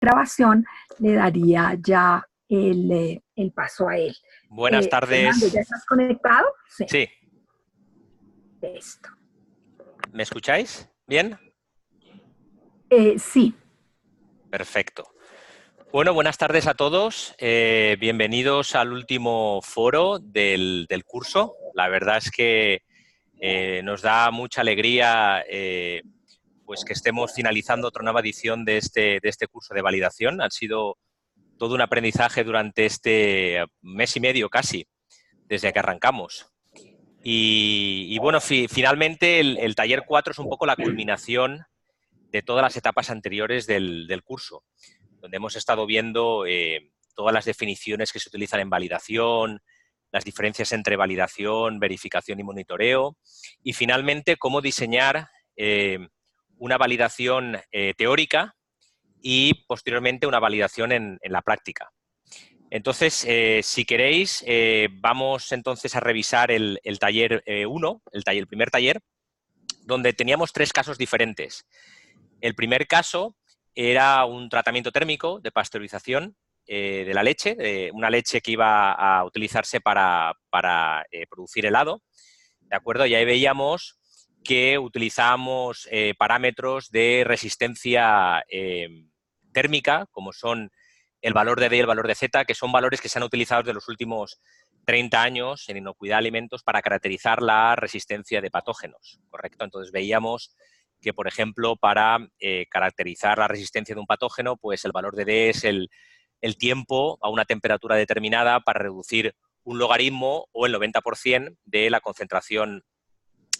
grabación, le daría ya el paso a él. Buenas Fernando, tardes. ¿ya estás conectado? Sí, Sí, listo. ¿me escucháis? ¿Bien? Sí, Perfecto. Bueno, buenas tardes a todos. Bienvenidos al último foro del curso. La verdad es que nos da mucha alegría pues que estemos finalizando otra nueva edición de este curso de validación. Ha sido todo un aprendizaje durante este mes y medio casi, desde que arrancamos. Y bueno, finalmente el taller 4 es un poco la culminación de todas las etapas anteriores del curso, donde hemos estado viendo todas las definiciones que se utilizan en validación, las diferencias entre validación, verificación y monitoreo, y finalmente cómo diseñar una validación teórica y posteriormente una validación en la práctica. Entonces, si queréis, vamos entonces a revisar el taller 1, el primer taller, donde teníamos 3 casos diferentes. El primer caso era un tratamiento térmico de pasteurización de la leche, una leche que iba a utilizarse para producir helado, ¿de acuerdo? Y ahí veíamos que utilizábamos parámetros de resistencia térmica, como son el valor de D y el valor de Z, que son valores que se han utilizado desde los últimos 30 años en inocuidad de alimentos para caracterizar la resistencia de patógenos, ¿correcto? Entonces veíamos que, por ejemplo, para caracterizar la resistencia de un patógeno, pues el valor de D es el tiempo a una temperatura determinada para reducir un logaritmo o el 90% de la concentración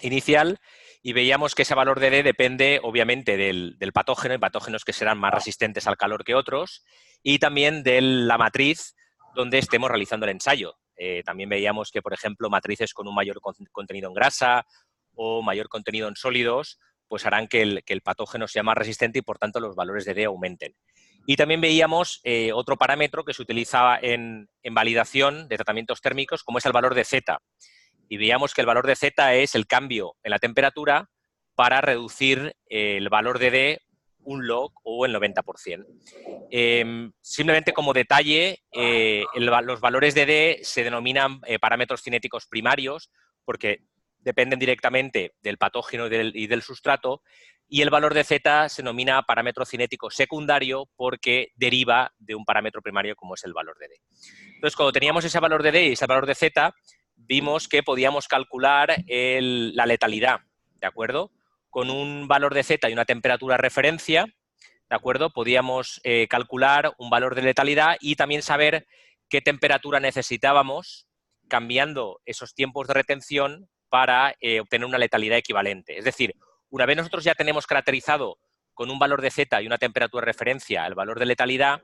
inicial, y veíamos que ese valor de D depende obviamente del patógeno, hay patógenos que serán más resistentes al calor que otros, y también de la matriz donde estemos realizando el ensayo. También veíamos que, por ejemplo, matrices con un mayor contenido en grasa o mayor contenido en sólidos, pues harán que el patógeno sea más resistente y, por tanto, los valores de D aumenten. Y también veíamos otro parámetro que se utilizaba en validación de tratamientos térmicos, como es el valor de Z. Y veíamos que el valor de Z es el cambio en la temperatura para reducir el valor de D un log o el 90%. Simplemente como detalle, los valores de D se denominan parámetros cinéticos primarios porque dependen directamente del patógeno y del sustrato, y el valor de Z se denomina parámetro cinético secundario porque deriva de un parámetro primario como es el valor de D. Entonces, cuando teníamos ese valor de D y ese valor de Z, vimos que podíamos calcular la letalidad, ¿de acuerdo? Con un valor de Z y una temperatura de referencia, ¿de acuerdo? Podíamos calcular un valor de letalidad y también saber qué temperatura necesitábamos cambiando esos tiempos de retención para obtener una letalidad equivalente. Es decir, una vez nosotros ya tenemos caracterizado con un valor de Z y una temperatura de referencia el valor de letalidad,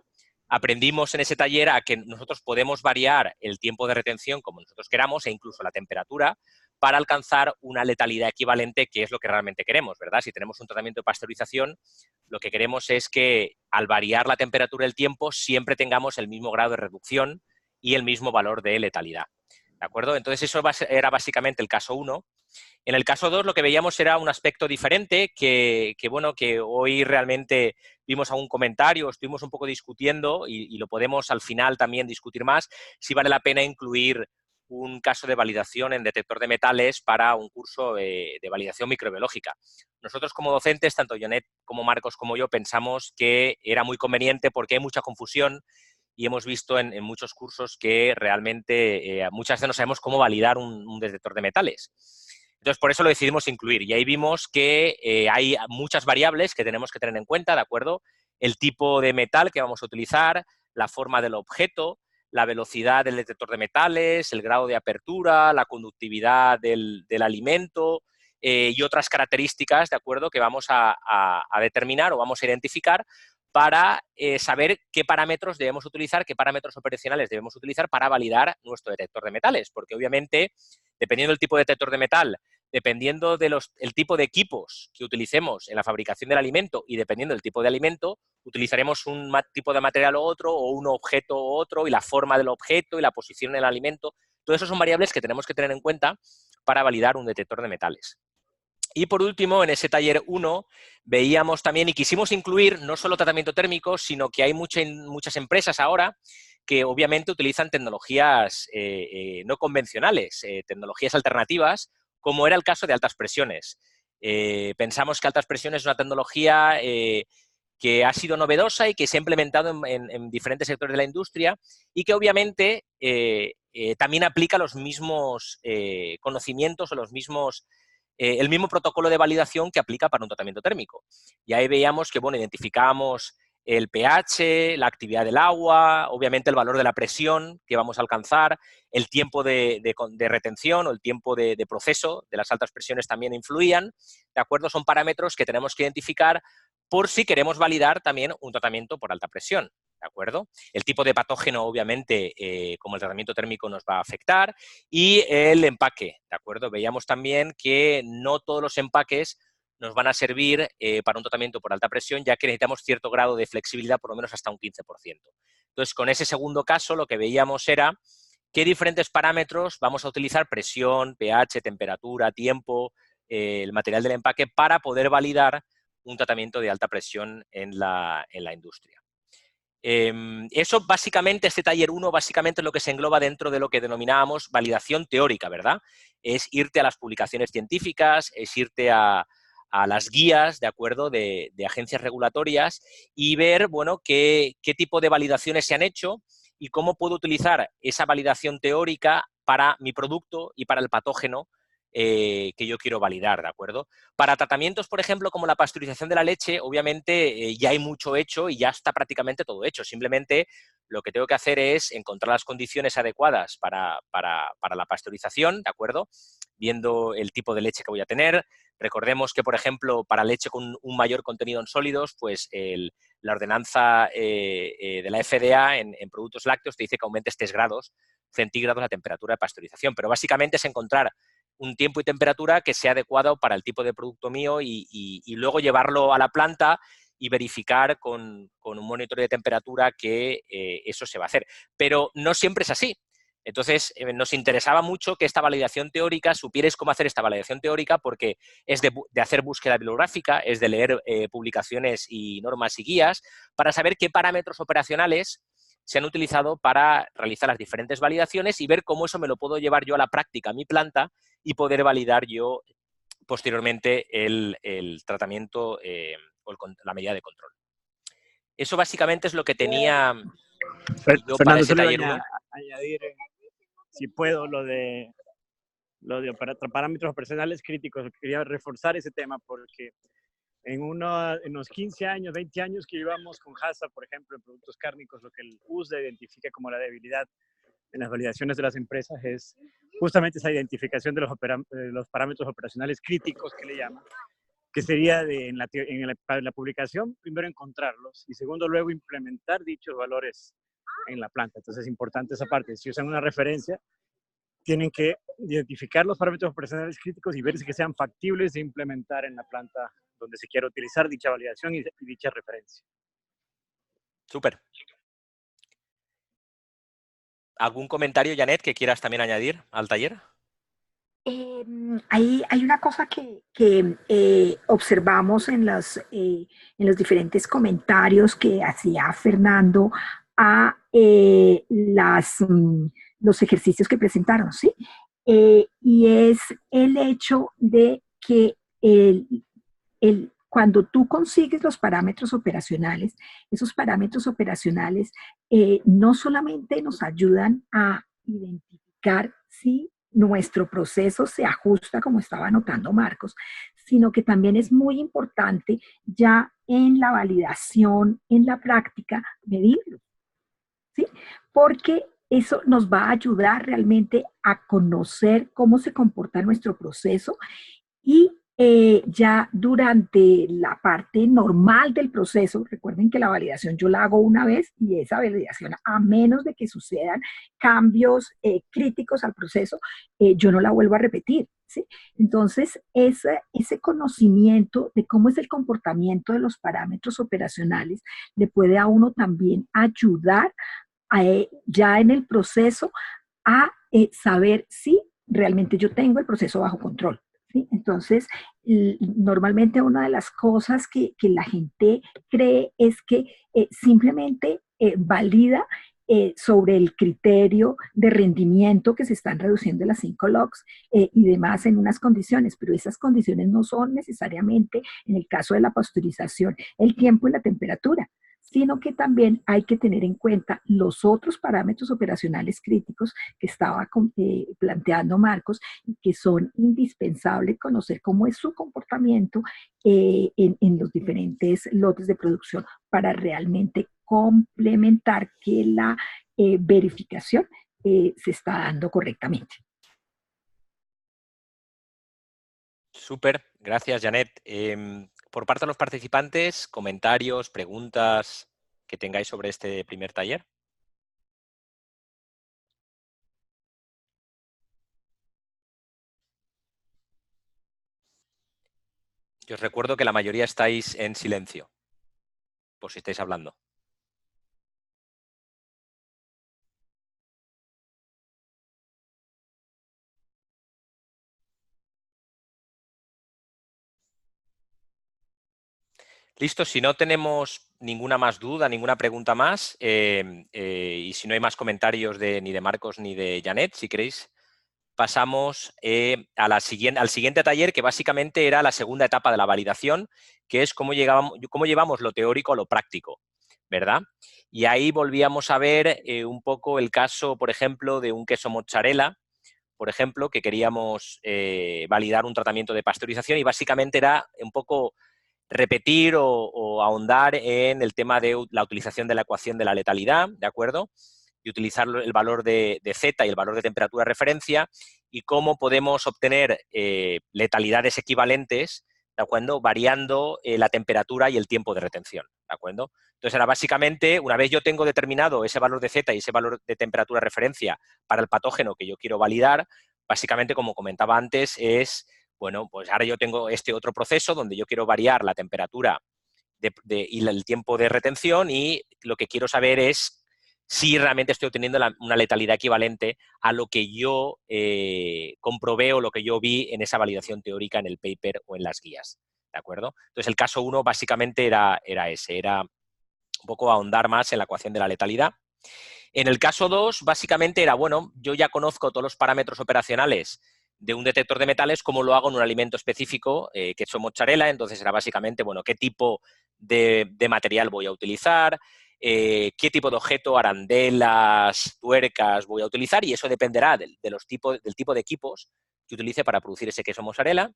aprendimos en ese taller a que nosotros podemos variar el tiempo de retención como nosotros queramos e incluso la temperatura para alcanzar una letalidad equivalente, que es lo que realmente queremos, ¿verdad? Si tenemos un tratamiento de pasteurización, lo que queremos es que al variar la temperatura y el tiempo siempre tengamos el mismo grado de reducción y el mismo valor de letalidad, ¿de acuerdo? Entonces eso era básicamente el caso 1. En el caso 2 lo que veíamos era un aspecto diferente bueno, que hoy realmente vimos algún comentario, estuvimos un poco discutiendo y lo podemos al final también discutir más, si vale la pena incluir un caso de validación en detector de metales para un curso de validación microbiológica. Nosotros como docentes, tanto Jonet como Marcos como yo, pensamos que era muy conveniente porque hay mucha confusión y hemos visto en muchos cursos que realmente muchas veces no sabemos cómo validar un detector de metales. Entonces, por eso lo decidimos incluir. Y ahí vimos que hay muchas variables que tenemos que tener en cuenta, ¿de acuerdo? El tipo de metal que vamos a utilizar, la forma del objeto, la velocidad del detector de metales, el grado de apertura, la conductividad del alimento y otras características, ¿de acuerdo?, que vamos a determinar o vamos a identificar para saber qué parámetros debemos utilizar, qué parámetros operacionales debemos utilizar para validar nuestro detector de metales. Porque obviamente, dependiendo del tipo de detector de metal, dependiendo del tipo de equipos que utilicemos en la fabricación del alimento y dependiendo del tipo de alimento, utilizaremos un tipo de material u otro, o un objeto u otro, y la forma del objeto y la posición en el alimento. Todo eso son variables que tenemos que tener en cuenta para validar un detector de metales. Y por último, en ese taller 1 veíamos también y quisimos incluir no solo tratamiento térmico, sino que hay muchas empresas ahora que obviamente utilizan tecnologías no convencionales, tecnologías alternativas, como era el caso de altas presiones. Pensamos que altas presiones es una tecnología que ha sido novedosa y que se ha implementado en diferentes sectores de la industria y que obviamente también aplica los mismos conocimientos o los mismos el mismo protocolo de validación que aplica para un tratamiento térmico. Y ahí veíamos que, bueno, identificábamos el pH, la actividad del agua, obviamente el valor de la presión que vamos a alcanzar, el tiempo de retención o el tiempo de proceso de las altas presiones también influían, ¿de acuerdo? Son parámetros que tenemos que identificar por si queremos validar también un tratamiento por alta presión, ¿de acuerdo? El tipo de patógeno, obviamente, como el tratamiento térmico nos va a afectar, y el empaque, ¿de acuerdo? Veíamos también que no todos los empaques nos van a servir para un tratamiento por alta presión, ya que necesitamos cierto grado de flexibilidad, por lo menos hasta un 15%. Entonces, con ese segundo caso, lo que veíamos era qué diferentes parámetros vamos a utilizar, presión, pH, temperatura, tiempo, el material del empaque, para poder validar un tratamiento de alta presión en la industria. Eso básicamente, este taller 1, básicamente es lo que se engloba dentro de lo que denominábamos validación teórica, ¿verdad? Es irte a las publicaciones científicas, es irte a las guías, ¿de acuerdo?, de agencias regulatorias y ver, bueno, qué tipo de validaciones se han hecho y cómo puedo utilizar esa validación teórica para mi producto y para el patógeno que yo quiero validar, ¿de acuerdo? Para tratamientos, por ejemplo, como la pasteurización de la leche, obviamente ya hay mucho hecho y ya está prácticamente todo hecho. Simplemente lo que tengo que hacer es encontrar las condiciones adecuadas para la pasteurización, ¿de acuerdo? Viendo el tipo de leche que voy a tener. Recordemos que, por ejemplo, para leche con un mayor contenido en sólidos, pues la ordenanza de la FDA en productos lácteos te dice que aumentes 3 grados centígrados la temperatura de pasteurización, pero básicamente es encontrar un tiempo y temperatura que sea adecuado para el tipo de producto mío y luego llevarlo a la planta y verificar con un monitoreo de temperatura que eso se va a hacer. Pero no siempre es así. Entonces, nos interesaba mucho que esta validación teórica, supierais cómo hacer esta validación teórica, porque es de hacer búsqueda bibliográfica, es de leer publicaciones y normas y guías, para saber qué parámetros operacionales se han utilizado para realizar las diferentes validaciones y ver cómo eso me lo puedo llevar yo a la práctica, a mi planta, y poder validar yo posteriormente el tratamiento o la medida de control. Eso básicamente es lo que tenía yo para Fernando, ese solo taller iba 1. a añadir, si puedo, lo de parámetros operacionales críticos. Quería reforzar ese tema porque en unos 15 años, 20 años que llevamos con HACCP, por ejemplo, en productos cárnicos, lo que el USDA identifica como la debilidad en las validaciones de las empresas es justamente esa identificación de los parámetros operacionales críticos que le llaman, que sería en la publicación, primero encontrarlos y segundo, luego implementar dichos valores en la planta. Entonces es importante esa parte. Si usan una referencia, tienen que identificar los parámetros operacionales críticos y ver si que sean factibles de implementar en la planta donde se quiera utilizar dicha validación y dicha referencia. Súper. ¿Algún comentario, Janet, que quieras también añadir al taller? Hay una cosa que observamos en los diferentes comentarios que hacía Fernando a los ejercicios que presentaron, ¿sí? Y es el hecho de que cuando tú consigues los parámetros operacionales, esos parámetros operacionales no solamente nos ayudan a identificar si nuestro proceso se ajusta, como estaba anotando Marcos, sino que también es muy importante ya en la validación, en la práctica, medirlo, ¿sí? Porque eso nos va a ayudar realmente a conocer cómo se comporta nuestro proceso y ya durante la parte normal del proceso, recuerden que la validación yo la hago una vez y esa validación, a menos de que sucedan cambios críticos al proceso, yo no la vuelvo a repetir, ¿sí? Entonces, ese conocimiento de cómo es el comportamiento de los parámetros operacionales le puede a uno también ayudar ya en el proceso a saber si realmente yo tengo el proceso bajo control. ¿sí? Entonces, normalmente una de las cosas que la gente cree es que simplemente valida sobre el criterio de rendimiento que se están reduciendo las 5 logs y demás en unas condiciones, pero esas condiciones no son necesariamente, en el caso de la pasteurización, el tiempo y la temperatura, sino que también hay que tener en cuenta los otros parámetros operacionales críticos que estaba planteando Marcos y que son indispensables conocer cómo es su comportamiento en los diferentes lotes de producción para realmente complementar que la verificación se está dando correctamente. Súper, gracias Janet. Por parte de los participantes, comentarios, preguntas que tengáis sobre este primer taller. Yo os recuerdo que la mayoría estáis en silencio, por si estáis hablando. Listo, si no tenemos ninguna más duda, ninguna pregunta más, y si no hay más comentarios ni de Marcos ni de Janet, si queréis, pasamos al siguiente taller, que básicamente era la segunda etapa de la validación, que es cómo llevamos lo teórico a lo práctico, ¿verdad? Y ahí volvíamos a ver un poco el caso, por ejemplo, de un queso mozzarella, por ejemplo, que queríamos validar un tratamiento de pasteurización y básicamente era un poco repetir o ahondar en el tema de la utilización de la ecuación de la letalidad, ¿de acuerdo? Y utilizar el valor de Z y el valor de temperatura de referencia y cómo podemos obtener letalidades equivalentes, ¿de acuerdo? Variando la temperatura y el tiempo de retención, ¿de acuerdo? Entonces, era básicamente, una vez yo tengo determinado ese valor de Z y ese valor de temperatura de referencia para el patógeno que yo quiero validar, básicamente, como comentaba antes, es, bueno, pues ahora yo tengo este otro proceso donde yo quiero variar la temperatura y el tiempo de retención y lo que quiero saber es si realmente estoy obteniendo una letalidad equivalente a lo que yo comprobé o lo que yo vi en esa validación teórica en el paper o en las guías, ¿de acuerdo? Entonces, el caso 1 básicamente era un poco ahondar más en la ecuación de la letalidad. En el caso 2, básicamente era, bueno, yo ya conozco todos los parámetros operacionales de un detector de metales, cómo lo hago en un alimento específico, queso mozzarella, entonces era básicamente, bueno, qué tipo de material voy a utilizar, qué tipo de objeto, arandelas, tuercas voy a utilizar, y eso dependerá del tipo de equipos que utilice para producir ese queso mozzarella.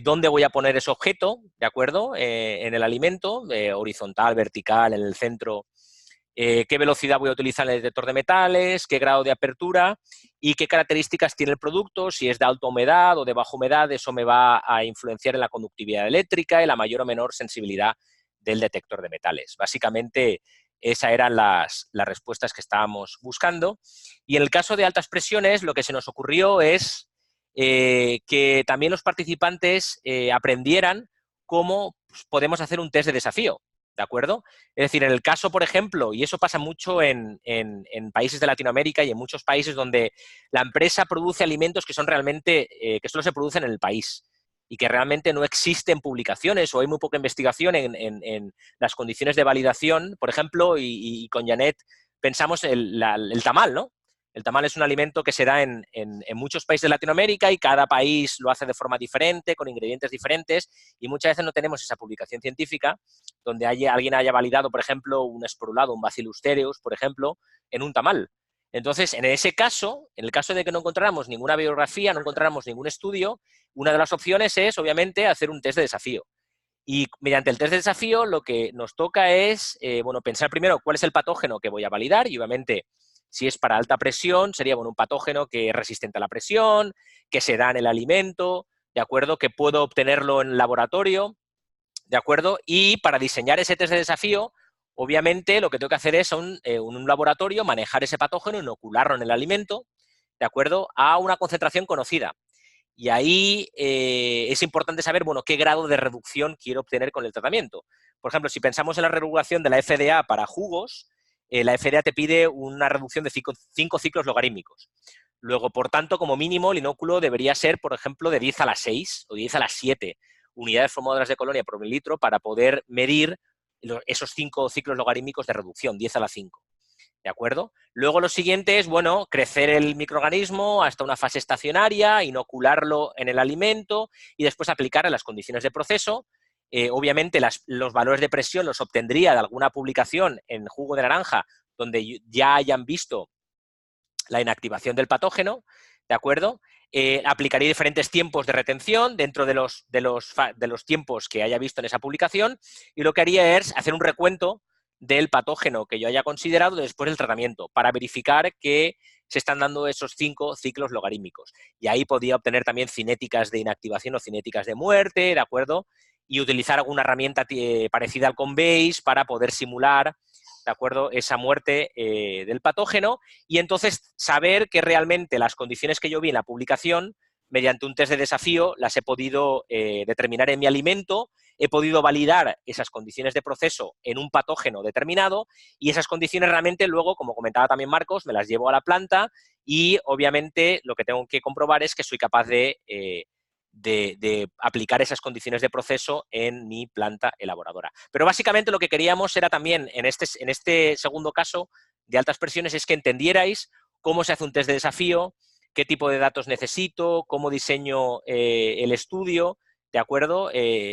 Dónde voy a poner ese objeto, ¿de acuerdo? En el alimento, horizontal, vertical, en el centro. Qué velocidad voy a utilizar en el detector de metales, qué grado de apertura y qué características tiene el producto, si es de alta humedad o de baja humedad, eso me va a influenciar en la conductividad eléctrica y la mayor o menor sensibilidad del detector de metales. Básicamente, esas eran las respuestas que estábamos buscando. Y en el caso de altas presiones, lo que se nos ocurrió es que también los participantes aprendieran cómo podemos hacer un test de desafío, ¿de acuerdo? Es decir, en el caso, por ejemplo, y eso pasa mucho en países de Latinoamérica y en muchos países donde la empresa produce alimentos que son realmente, que solo se producen en el país y que realmente no existen publicaciones o hay muy poca investigación en las condiciones de validación, por ejemplo, y con Janet pensamos el tamal, ¿no? El tamal es un alimento que se da en muchos países de Latinoamérica y cada país lo hace de forma diferente, con ingredientes diferentes, y muchas veces no tenemos esa publicación científica donde alguien haya validado, por ejemplo, un esporulado, un Bacillus cereus, por ejemplo, en un tamal. Entonces, en ese caso, en el caso de que no encontráramos ninguna bibliografía, no encontráramos ningún estudio, una de las opciones es, obviamente, hacer un test de desafío. Y mediante el test de desafío lo que nos toca es, bueno, pensar primero cuál es el patógeno que voy a validar y, obviamente, si es para alta presión, sería, bueno, un patógeno que es resistente a la presión, que se da en el alimento, ¿de acuerdo? Que puedo obtenerlo en el laboratorio, ¿de acuerdo? Y para diseñar ese test de desafío, obviamente, lo que tengo que hacer es un laboratorio manejar ese patógeno, inocularlo en el alimento, ¿de acuerdo? A una concentración conocida. Y ahí es importante saber, bueno, qué grado de reducción quiero obtener con el tratamiento. Por ejemplo, si pensamos en la regulación de la FDA para jugos, la FDA te pide una reducción de 5 ciclos logarítmicos. Luego, por tanto, como mínimo, el inóculo debería ser, por ejemplo, de 10 a la 6 o 10 a la 7 unidades formadoras de colonia por mililitro para poder medir esos 5 ciclos logarítmicos de reducción, 10 a la 5. ¿De acuerdo? Luego lo siguiente es, bueno, crecer el microorganismo hasta una fase estacionaria, inocularlo en el alimento y después aplicar a las condiciones de proceso. Obviamente los valores de presión los obtendría de alguna publicación en jugo de naranja donde ya hayan visto la inactivación del patógeno, ¿de acuerdo? Aplicaría diferentes tiempos de retención dentro de los tiempos que haya visto en esa publicación y lo que haría es hacer un recuento del patógeno que yo haya considerado después del tratamiento para verificar que se están dando esos 5 ciclos logarítmicos. Y ahí podría obtener también cinéticas de inactivación o cinéticas de muerte, ¿de acuerdo? Y utilizar alguna herramienta parecida al Combase para poder simular, ¿de acuerdo?, esa muerte del patógeno y entonces saber que realmente las condiciones que yo vi en la publicación, mediante un test de desafío, las he podido determinar en mi alimento, he podido validar esas condiciones de proceso en un patógeno determinado y esas condiciones realmente luego, como comentaba también Marcos, me las llevo a la planta y obviamente lo que tengo que comprobar es que soy capaz de aplicar esas condiciones de proceso en mi planta elaboradora. Pero básicamente lo que queríamos era también, en este segundo caso de altas presiones, es que entendierais cómo se hace un test de desafío, qué tipo de datos necesito, cómo diseño el estudio, ¿de acuerdo?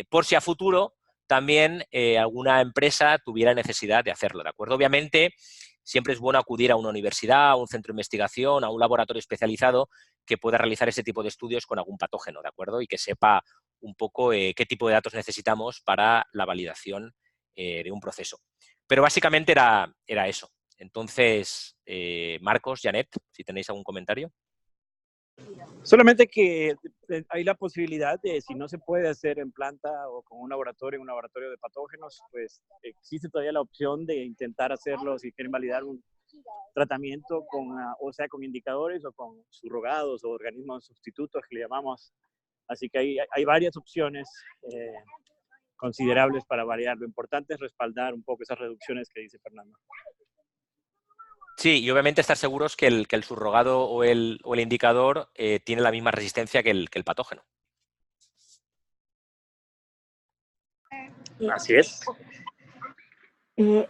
Por si a futuro también alguna empresa tuviera necesidad de hacerlo, ¿de acuerdo? Obviamente, siempre es bueno acudir a una universidad, a un centro de investigación, a un laboratorio especializado que pueda realizar ese tipo de estudios con algún patógeno, ¿de acuerdo? Y que sepa un poco qué tipo de datos necesitamos para la validación de un proceso. Pero básicamente era eso. Entonces, Marcos, Janet, si tenéis algún comentario. Solamente que hay la posibilidad de, si no se puede hacer en planta o con un laboratorio de patógenos, pues existe todavía la opción de intentar hacerlo si quieren validar un tratamiento o sea, con indicadores o con subrogados o organismos sustitutos que le llamamos. Así que hay varias opciones considerables para variar. Lo importante es respaldar un poco esas reducciones que dice Fernando. Sí, y obviamente estar seguros que el subrogado o el indicador tiene la misma resistencia que el patógeno. Así es.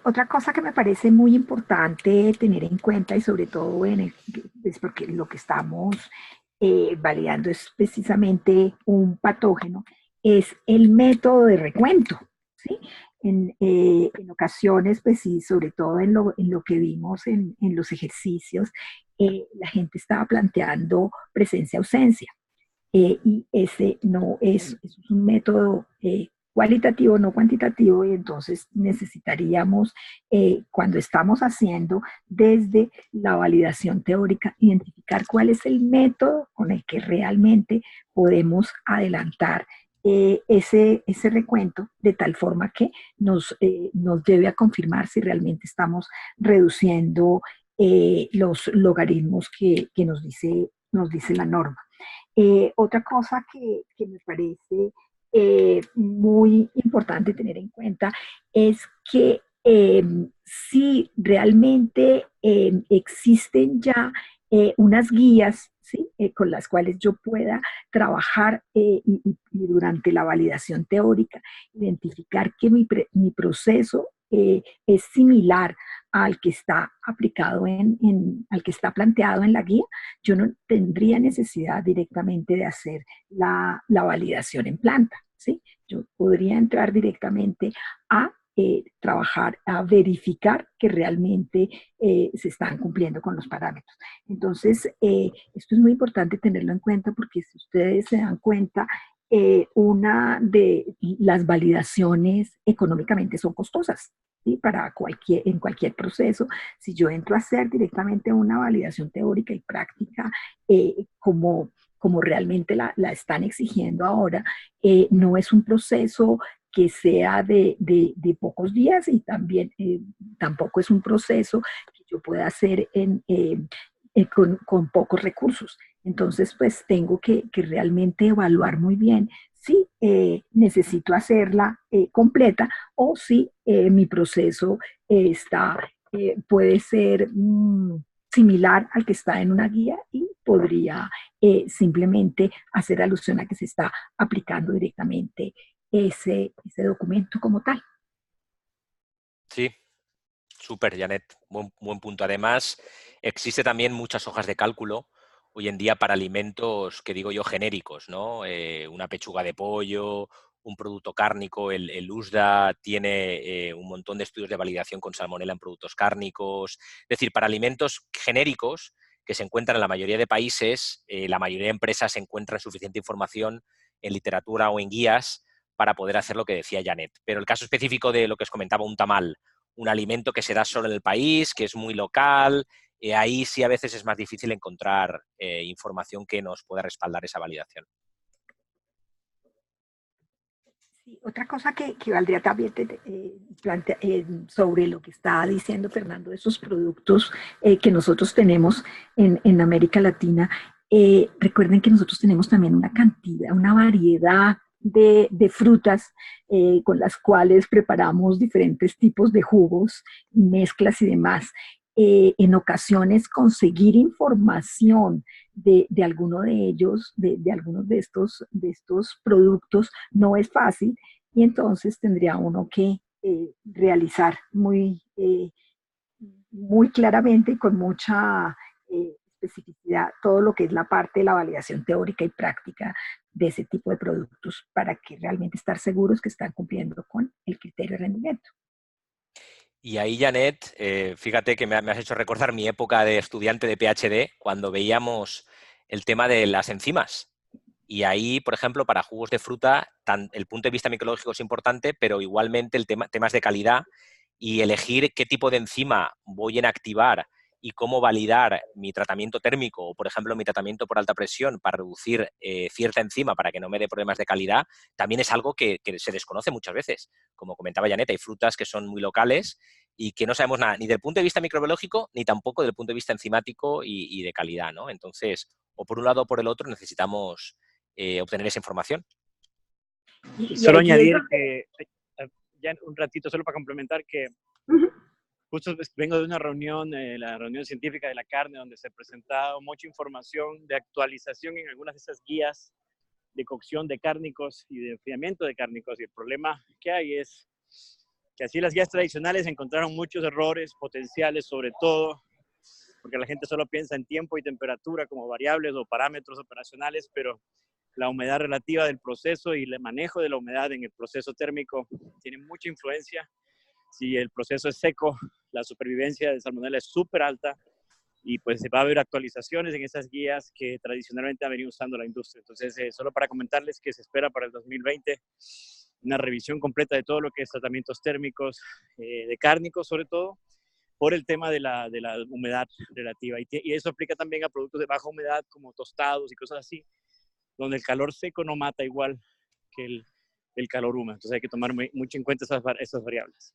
Otra cosa que me parece muy importante tener en cuenta y sobre todo es porque lo que estamos validando es precisamente un patógeno, es el método de recuento, ¿sí? En ocasiones, pues sí, sobre todo en lo que vimos en los ejercicios, la gente estaba planteando presencia-ausencia. Y ese no es un método cualitativo, no cuantitativo, y entonces necesitaríamos, cuando estamos haciendo desde la validación teórica, identificar cuál es el método con el que realmente podemos adelantar ese recuento de tal forma que nos debe a confirmar si realmente estamos reduciendo los logaritmos que nos dice la norma. Otra cosa que me parece muy importante tener en cuenta es que si realmente existen ya unas guías, ¿sí? Con las cuales yo pueda trabajar y durante la validación teórica identificar que mi proceso es similar al que está aplicado al que está planteado en la guía, yo no tendría necesidad directamente de hacer la validación en planta, ¿sí? Yo podría entrar directamente a trabajar, a verificar que realmente se están cumpliendo con los parámetros. Entonces, esto es muy importante tenerlo en cuenta porque si ustedes se dan cuenta, una de las validaciones económicamente son costosas, ¿sí? En cualquier proceso, si yo entro a hacer directamente una validación teórica y práctica como realmente la están exigiendo ahora, no es un proceso que sea de pocos días y también tampoco es un proceso que yo pueda hacer con pocos recursos. Entonces, pues tengo que realmente evaluar muy bien si necesito hacerla completa o si mi proceso puede ser similar al que está en una guía y podría simplemente hacer alusión a que se está aplicando directamente ese documento como tal. Sí, súper, Janet. Buen punto. Además, existe también muchas hojas de cálculo hoy en día para alimentos, que digo yo, genéricos, ¿no? Una pechuga de pollo, un producto cárnico, el USDA tiene un montón de estudios de validación con salmonela en productos cárnicos. Es decir, para alimentos genéricos que se encuentran en la mayoría de países, la mayoría de empresas encuentran suficiente información en literatura o en guías para poder hacer lo que decía Janet. Pero el caso específico de lo que os comentaba, un tamal, un alimento que se da solo en el país, que es muy local, ahí sí a veces es más difícil encontrar información que nos pueda respaldar esa validación. Sí, otra cosa que valdría también sobre lo que está diciendo Fernando, de esos productos que nosotros tenemos en América Latina, recuerden que nosotros tenemos también una cantidad, una variedad de frutas con las cuales preparamos diferentes tipos de jugos, mezclas y demás. En ocasiones conseguir información de alguno de ellos, de algunos de estos productos, no es fácil y entonces tendría uno que realizar muy claramente y con mucha especificidad todo lo que es la parte de la validación teórica y práctica de ese tipo de productos para que realmente estar seguros que están cumpliendo con el criterio de rendimiento. Y ahí, Janet, fíjate que me has hecho recordar mi época de estudiante de PhD, cuando veíamos el tema de las enzimas. Y ahí, por ejemplo, para jugos de fruta, el punto de vista microbiológico es importante, pero igualmente temas de calidad y elegir qué tipo de enzima voy a inactivar y cómo validar mi tratamiento térmico o, por ejemplo, mi tratamiento por alta presión para reducir cierta enzima para que no me dé problemas de calidad, también es algo que se desconoce muchas veces. Como comentaba Janet, hay frutas que son muy locales y que no sabemos nada ni del punto de vista microbiológico ni tampoco del punto de vista enzimático y de calidad, ¿no? Entonces, o por un lado o por el otro necesitamos obtener esa información. Y Y solo allí es añadir donde... que, ya un ratito, solo para complementar, que Uh-huh. justo vengo de una reunión, la reunión científica de la carne, donde se presentaba mucha información de actualización en algunas de esas guías de cocción de cárnicos y de enfriamiento de cárnicos. Y el problema que hay es que así las guías tradicionales encontraron muchos errores potenciales, sobre todo porque la gente solo piensa en tiempo y temperatura como variables o parámetros operacionales, pero la humedad relativa del proceso y el manejo de la humedad en el proceso térmico tiene mucha influencia. Si el proceso es seco, la supervivencia de salmonella es súper alta y pues va a haber actualizaciones en esas guías que tradicionalmente ha venido usando la industria. Entonces, solo para comentarles que se espera para el 2020 una revisión completa de todo lo que es tratamientos térmicos de cárnicos, sobre todo, por el tema de la humedad relativa. Y eso aplica también a productos de baja humedad como tostados y cosas así, donde el calor seco no mata igual que el calor húmedo. Entonces hay que tomar mucho en cuenta esas variables.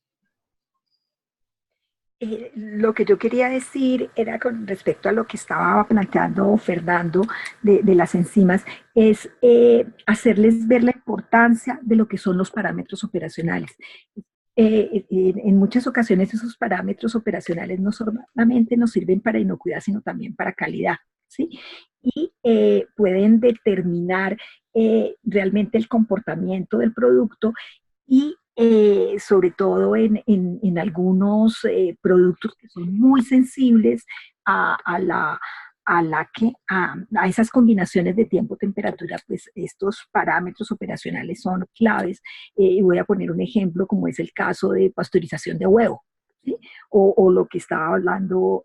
Lo que yo quería decir era con respecto a lo que estaba planteando Fernando de las enzimas, es hacerles ver la importancia de lo que son los parámetros operacionales. En muchas ocasiones esos parámetros operacionales no solamente nos sirven para inocuidad, sino también para calidad, ¿sí? Y pueden determinar realmente el comportamiento del producto y sobre todo en algunos productos que son muy sensibles a la a esas combinaciones de tiempo-temperatura, pues estos parámetros operacionales son claves. Y voy a poner un ejemplo como es el caso de pasteurización de huevo. ¿Sí? O lo que estaba hablando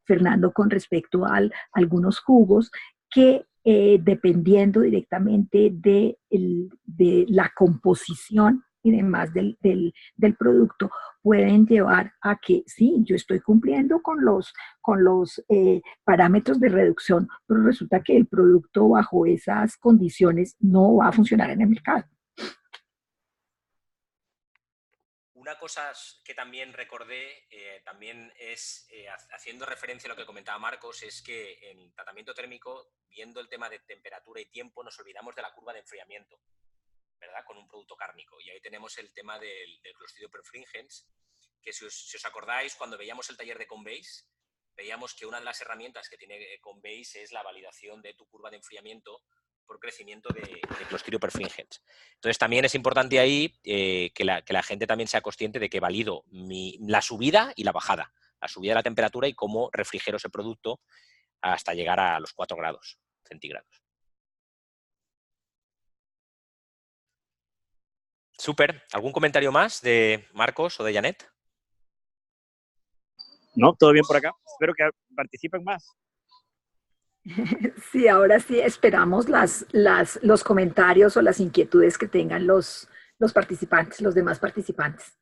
Fernando con respecto a algunos jugos que dependiendo directamente de la composición y demás del producto, pueden llevar a que sí, yo estoy cumpliendo con los parámetros de reducción, pero resulta que el producto bajo esas condiciones no va a funcionar en el mercado. Una cosa que también recordé, también es, haciendo referencia a lo que comentaba Marcos, es que en tratamiento térmico, viendo el tema de temperatura y tiempo, nos olvidamos de la curva de enfriamiento, ¿verdad? Con un producto cárnico. Y ahí tenemos el tema del Clostridium perfringens, que si os acordáis, cuando veíamos el taller de Conbase, veíamos que una de las herramientas que tiene Coinbase es la validación de tu curva de enfriamiento por crecimiento de Clostridium perfringens. Entonces, también es importante ahí que la gente también sea consciente de que valido la subida y la bajada, la subida de la temperatura y cómo refrigero ese producto hasta llegar a los 4 grados centígrados. Súper. ¿Algún comentario más de Marcos o de Janet? No, todo bien por acá. Espero que participen más. Sí, ahora sí esperamos los comentarios o las inquietudes que tengan los participantes, los demás participantes.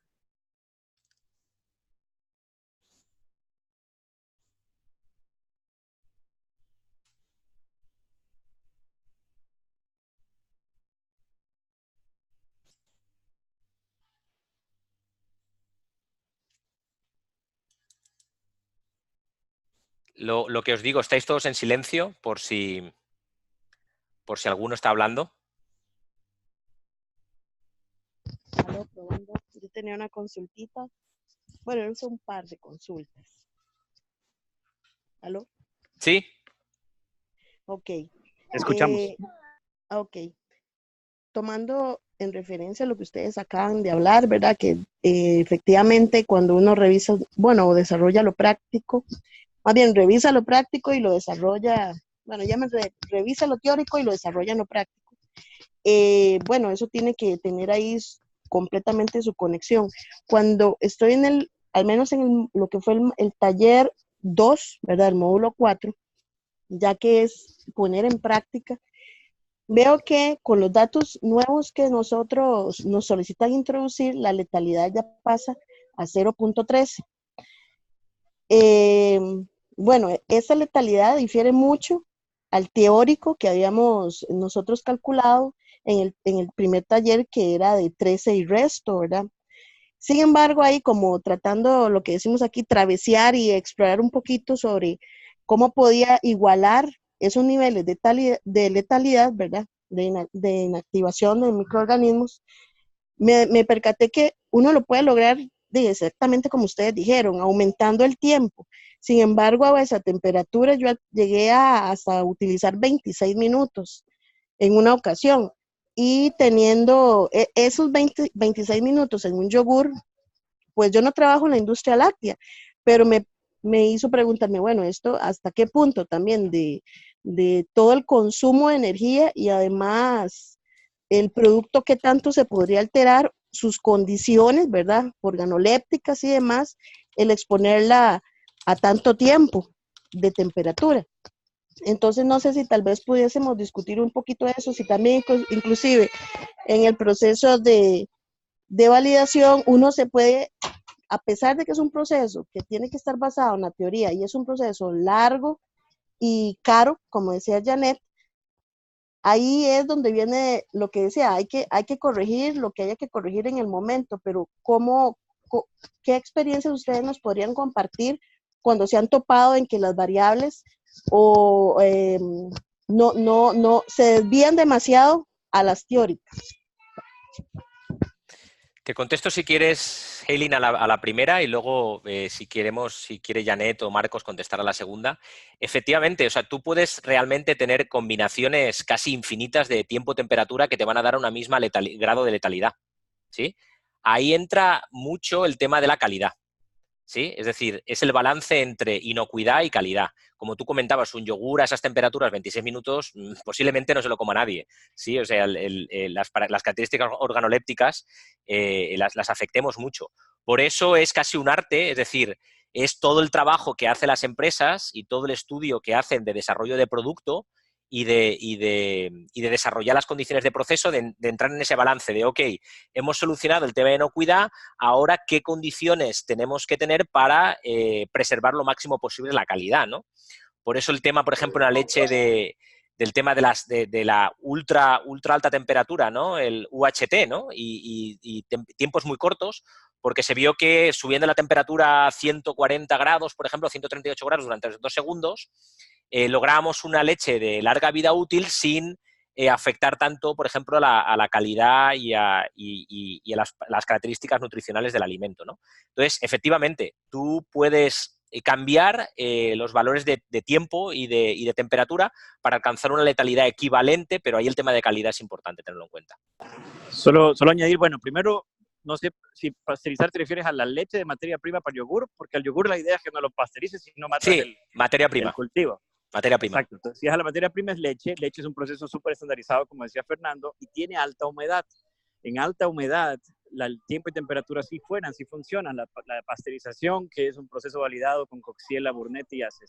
Lo que os digo, estáis todos en silencio por si alguno está hablando. Aló, probando. Yo tenía una consultita. Bueno, hice un par de consultas. ¿Aló? ¿Sí? Ok. Escuchamos. Ok. Tomando en referencia lo que ustedes acaban de hablar, ¿verdad? Que efectivamente cuando uno revisa, bueno, o desarrolla lo práctico, más bien revisa lo práctico y lo desarrolla, bueno, revisa lo teórico y lo desarrolla en lo práctico. Bueno, eso tiene que tener ahí completamente su conexión. Cuando estoy al menos en lo que fue el taller 2, ¿verdad? El módulo 4, ya que es poner en práctica, veo que con los datos nuevos que nosotros nos solicitan introducir, la letalidad ya pasa a 0.13. Bueno, esa letalidad difiere mucho al teórico que habíamos nosotros calculado en el primer taller, que era de 13 y resto, ¿verdad? Sin embargo, ahí como tratando lo que decimos aquí, travesear y explorar un poquito sobre cómo podía igualar esos niveles de letalidad, ¿verdad? De inactivación de microorganismos, me percaté que uno lo puede lograr exactamente como ustedes dijeron, aumentando el tiempo. Sin embargo, a esa temperatura yo llegué hasta utilizar 26 minutos en una ocasión, y teniendo esos 26 minutos en un yogur, pues yo no trabajo en la industria láctea, pero me hizo preguntarme, bueno, esto hasta qué punto también de todo el consumo de energía, y además el producto que tanto se podría alterar, sus condiciones, ¿verdad? Organolépticas y demás, el exponerla a tanto tiempo de temperatura. Entonces, no sé si tal vez pudiésemos discutir un poquito de eso, si también inclusive en el proceso de validación uno se puede, a pesar de que es un proceso que tiene que estar basado en la teoría y es un proceso largo y caro, como decía Janet, ahí es donde viene lo que decía, hay que corregir lo que haya que corregir en el momento, pero ¿qué experiencias ustedes nos podrían compartir cuando se han topado en que las variables o no se desvían demasiado a las teóricas? Te contesto si quieres, Eileen, a la primera, y luego si quiere Janet o Marcos contestar a la segunda. Efectivamente, o sea, tú puedes realmente tener combinaciones casi infinitas de tiempo-temperatura que te van a dar una misma grado de letalidad, ¿sí? Ahí entra mucho el tema de la calidad, ¿sí? Es decir, es el balance entre inocuidad y calidad. Como tú comentabas, un yogur a esas temperaturas, 26 minutos, posiblemente no se lo coma nadie, ¿sí? O sea, las características organolépticas las afectemos mucho. Por eso es casi un arte, es decir, es todo el trabajo que hacen las empresas y todo el estudio que hacen de desarrollo de producto y de desarrollar las condiciones de proceso, de entrar en ese balance de, ok, hemos solucionado el tema de inocuidad, ahora qué condiciones tenemos que tener para preservar lo máximo posible la calidad, ¿no? Por eso el tema, por ejemplo, en la leche del tema de la ultra alta temperatura, ¿no? El UHT, ¿no? Y tiempos muy cortos, porque se vio que subiendo la temperatura a 140 grados, por ejemplo, 138 grados durante 2 segundos, lográbamos una leche de larga vida útil sin afectar tanto, por ejemplo, a la calidad y a las características nutricionales del alimento, ¿no? Entonces, efectivamente, tú puedes cambiar los valores de tiempo y de temperatura para alcanzar una letalidad equivalente, pero ahí el tema de calidad es importante tenerlo en cuenta. Solo añadir, bueno, primero, no sé si pasteurizar te refieres a la leche de materia prima para yogur, porque al yogur la idea es que no lo pasteurices, sino matas materia prima. el cultivo. Materia prima. Exacto. Entonces, si es a la materia prima es leche. Leche es un proceso súper estandarizado, como decía Fernando, y tiene alta humedad. En alta humedad, el tiempo y temperatura sí funcionan. La pasteurización, que es un proceso validado con Coxiella, Burnetti hace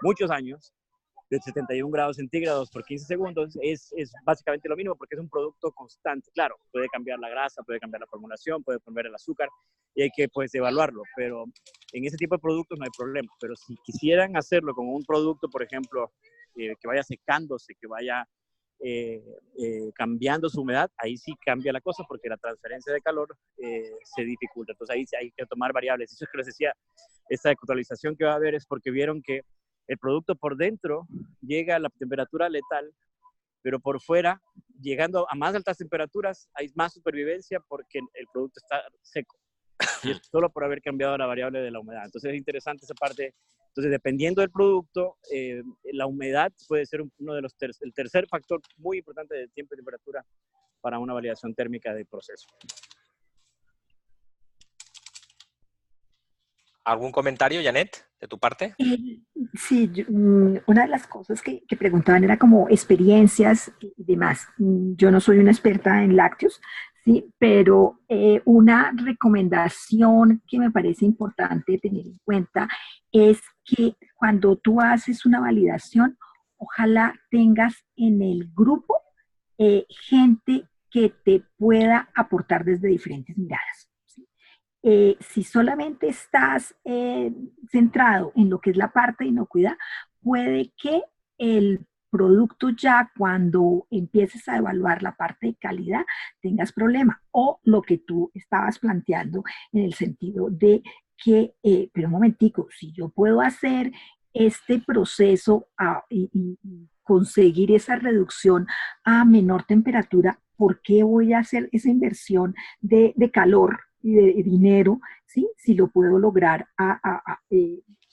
muchos años, de 71 grados centígrados por 15 segundos, es básicamente lo mismo porque es un producto constante. Claro, puede cambiar la grasa, puede cambiar la formulación, puede cambiar el azúcar y hay que pues evaluarlo, pero en ese tipo de productos no hay problema. Pero si quisieran hacerlo con un producto, por ejemplo, que vaya secándose, que vaya cambiando su humedad, ahí sí cambia la cosa porque la transferencia de calor se dificulta. Entonces ahí sí hay que tomar variables. Eso es que les decía, esta ecualización que va a haber es porque vieron que el producto por dentro llega a la temperatura letal, pero por fuera, llegando a más altas temperaturas, hay más supervivencia porque el producto está seco. Y es solo por haber cambiado la variable de la humedad. Entonces es interesante esa parte. Entonces, dependiendo del producto, la humedad puede ser uno de el tercer factor muy importante de tiempo y temperatura para una validación térmica del proceso. ¿Algún comentario, Janet, de tu parte? Sí, una de las cosas que preguntaban era como experiencias y demás. Yo no soy una experta en lácteos, sí, pero una recomendación que me parece importante tener en cuenta es que cuando tú haces una validación, ojalá tengas en el grupo gente que te pueda aportar desde diferentes miradas. Si solamente estás centrado en lo que es la parte de inocuidad, puede que el producto ya cuando empieces a evaluar la parte de calidad tengas problema. O lo que tú estabas planteando en el sentido de que, pero un momentico, si yo puedo hacer este proceso y conseguir esa reducción a menor temperatura, ¿por qué voy a hacer esa inversión de calor y de dinero, ¿sí? Si lo puedo lograr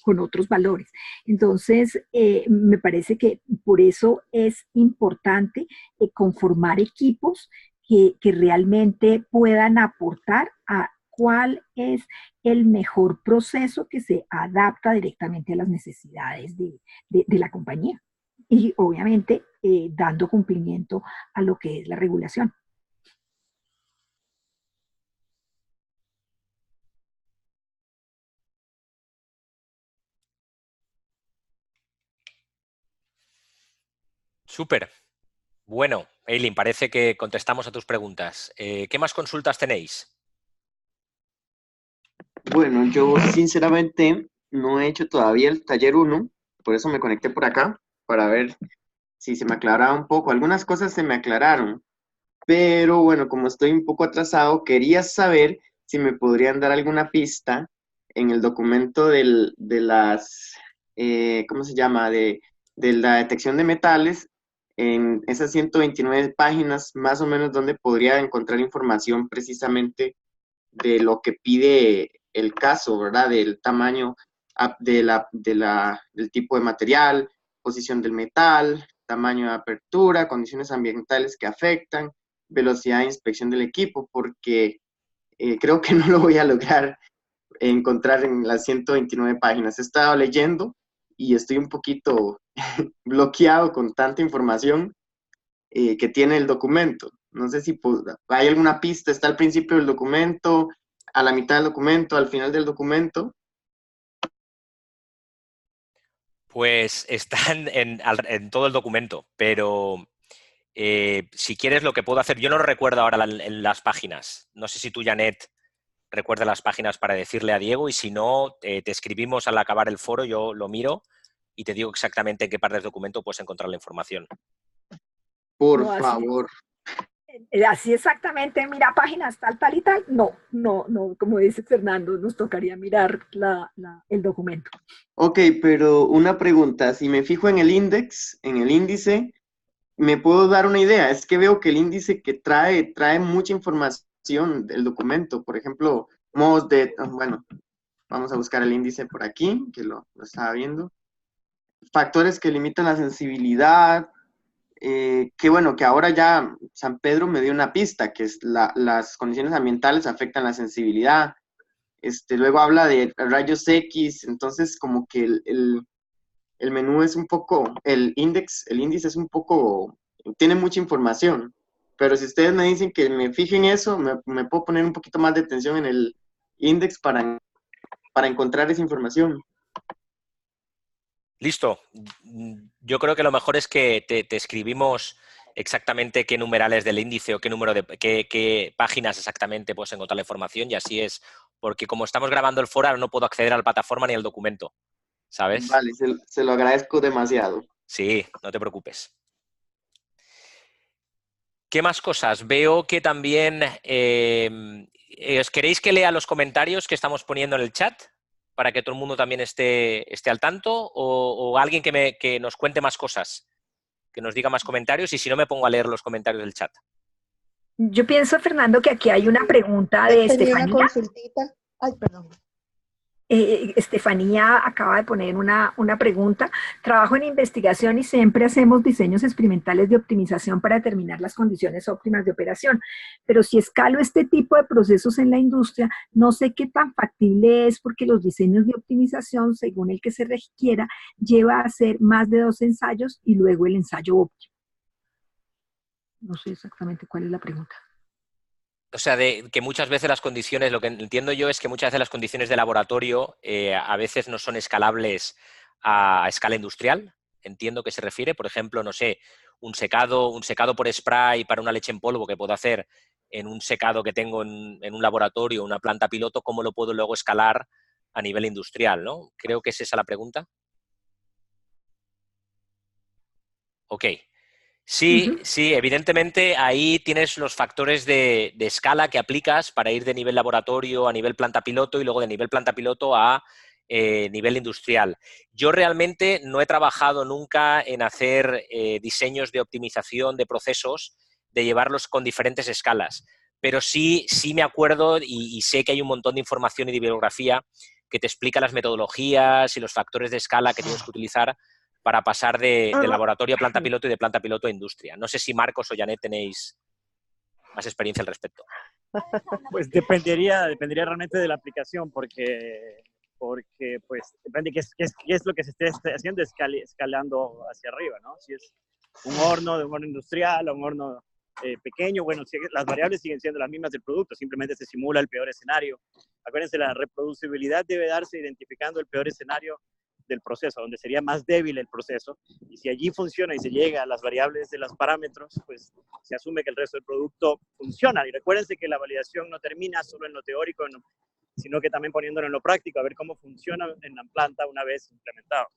con otros valores? Entonces, me parece que por eso es importante conformar equipos que realmente puedan aportar a cuál es el mejor proceso que se adapta directamente a las necesidades de la compañía. Y obviamente dando cumplimiento a lo que es la regulación. Súper. Bueno, Eileen, parece que contestamos a tus preguntas. ¿Qué más consultas tenéis? Bueno, yo sinceramente no he hecho todavía el taller 1, por eso me conecté por acá, para ver si se me aclaraba un poco. Algunas cosas se me aclararon, pero bueno, como estoy un poco atrasado, quería saber si me podrían dar alguna pista en el documento de las, ¿cómo se llama? De la detección de metales, en esas 129 páginas, más o menos donde podría encontrar información precisamente de lo que pide el caso, ¿verdad? Del tamaño del tipo de material, posición del metal, tamaño de apertura, condiciones ambientales que afectan, velocidad de inspección del equipo, porque creo que no lo voy a lograr encontrar en las 129 páginas. He estado leyendo y estoy un poquito bloqueado con tanta información que tiene el documento. No sé si hay alguna pista, está al principio del documento, a la mitad del documento, al final del documento. Pues están en todo el documento, pero si quieres lo que puedo hacer, yo no lo recuerdo ahora en las páginas. No sé si tú, Janet, recuerda las páginas para decirle a Diego, y si no, te escribimos al acabar el foro, yo lo miro y te digo exactamente en qué parte del documento puedes encontrar la información. Por favor. Así exactamente, mira páginas tal y tal. No, como dice Fernando, nos tocaría mirar el documento. Ok, pero una pregunta, si me fijo en el índice, ¿me puedo dar una idea? Es que veo que el índice que trae mucha información del documento, por ejemplo, bueno, Vamos a buscar el índice por aquí, que lo estaba viendo. Factores que limitan la sensibilidad, que bueno, que ahora ya San Pedro me dio una pista, que es las condiciones ambientales afectan la sensibilidad. Luego habla de rayos X, entonces como que el menú es un poco, el índice es un poco, tiene mucha información, pero si ustedes me dicen que me fije en eso, me puedo poner un poquito más de atención en el índice para encontrar esa información. Listo. Yo creo que lo mejor es que te escribimos exactamente qué numerales del índice o qué páginas exactamente puedes encontrar la información, y así es, porque como estamos grabando el foro, ahora no puedo acceder a la plataforma ni al documento, ¿sabes? Vale, se lo agradezco demasiado. Sí, no te preocupes. ¿Qué más cosas? Veo que también ¿os queréis que lea los comentarios que estamos poniendo en el chat para que todo el mundo también esté al tanto? ¿O alguien que nos cuente más cosas, que nos diga más comentarios? Y si no, me pongo a leer los comentarios del chat. Yo pienso, Fernando, que aquí hay una pregunta de Tenía una Estefanía. consultita. Ay, perdón. Estefanía acaba de poner una pregunta. Trabajo en investigación y siempre hacemos diseños experimentales de optimización para determinar las condiciones óptimas de operación. Pero si escalo este tipo de procesos en la industria, no sé qué tan factible es porque los diseños de optimización, según el que se requiera, lleva a hacer más de 2 ensayos y luego el ensayo óptimo. No sé exactamente cuál es la pregunta. O sea, de que muchas veces las condiciones, lo que entiendo yo es que muchas veces las condiciones de laboratorio a veces no son escalables a escala industrial. Entiendo que se refiere, por ejemplo, no sé, un secado por spray para una leche en polvo que puedo hacer en un secado que tengo en un laboratorio, una planta piloto, ¿cómo lo puedo luego escalar a nivel industrial, ¿no? Creo que es esa la pregunta. Ok. Sí, sí, evidentemente ahí tienes los factores de escala que aplicas para ir de nivel laboratorio a nivel planta piloto y luego de nivel planta piloto a nivel industrial. Yo realmente no he trabajado nunca en hacer diseños de optimización de procesos, de llevarlos con diferentes escalas, pero sí me acuerdo y sé que hay un montón de información y de bibliografía que te explica las metodologías y los factores de escala que tienes que utilizar para pasar de laboratorio a planta piloto y de planta piloto a industria. No sé si Marcos o Janet tenéis más experiencia al respecto. Pues dependería realmente de la aplicación, porque pues depende qué es lo que se esté haciendo escalando hacia arriba, ¿no? Si es un horno industrial o un horno pequeño, bueno, si las variables siguen siendo las mismas del producto, simplemente se simula el peor escenario. Acuérdense, la reproducibilidad debe darse identificando el peor escenario del proceso, donde sería más débil el proceso, y si allí funciona y se llega a las variables de los parámetros, pues se asume que el resto del producto funciona. Y recuérdense que la validación no termina solo en lo teórico, sino que también poniéndolo en lo práctico, a ver cómo funciona en la planta una vez implementado.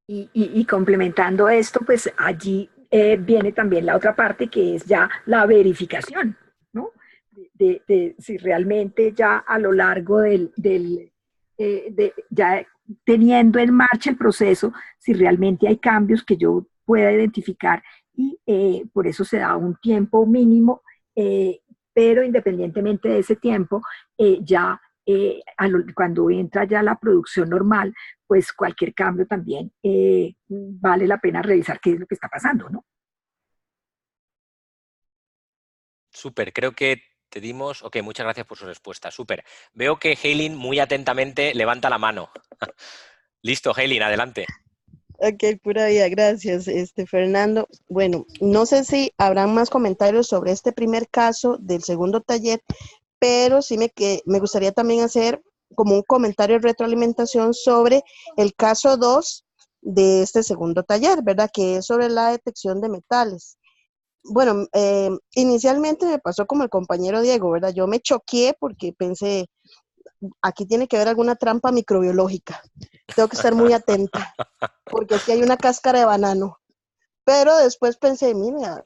Y complementando esto, pues allí viene también la otra parte que es ya la verificación, ¿no? De si realmente ya a lo largo ya teniendo en marcha el proceso, si realmente hay cambios que yo pueda identificar y por eso se da un tiempo mínimo, pero independientemente de ese tiempo, cuando entra ya la producción normal, pues cualquier cambio también vale la pena revisar qué es lo que está pasando, ¿no? Súper, creo que te dimos... Ok, muchas gracias por su respuesta, súper. Veo que Heilin muy atentamente levanta la mano. Listo, Heilin, adelante. Ok, pura vida, gracias, Fernando. Bueno, no sé si habrán más comentarios sobre este primer caso del segundo taller, pero sí me gustaría también hacer como un comentario de retroalimentación sobre el caso 2 de este segundo taller, ¿verdad? Que es sobre la detección de metales. Bueno, inicialmente me pasó como el compañero Diego, ¿verdad? Yo me choqué porque pensé, aquí tiene que haber alguna trampa microbiológica. Tengo que estar muy atenta, porque aquí hay una cáscara de banano. Pero después pensé, mira,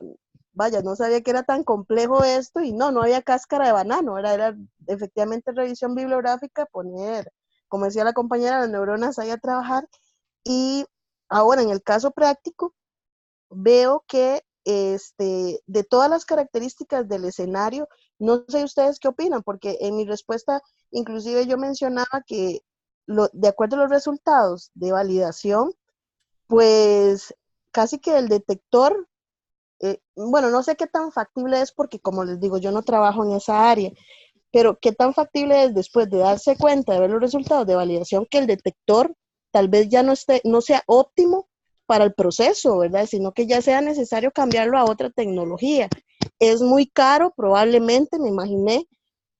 vaya, no sabía que era tan complejo esto, y no había cáscara de banano, era efectivamente revisión bibliográfica, poner, como decía la compañera, las neuronas ahí a trabajar. Y ahora en el caso práctico, veo que de todas las características del escenario, no sé ustedes qué opinan, porque en mi respuesta inclusive yo mencionaba que de acuerdo a los resultados de validación, pues casi que el detector, bueno, no sé qué tan factible es porque como les digo, yo no trabajo en esa área, pero qué tan factible es después de darse cuenta de ver los resultados de validación que el detector tal vez ya no sea óptimo para el proceso, ¿verdad? Sino que ya sea necesario cambiarlo a otra tecnología. Es muy caro, probablemente, me imaginé,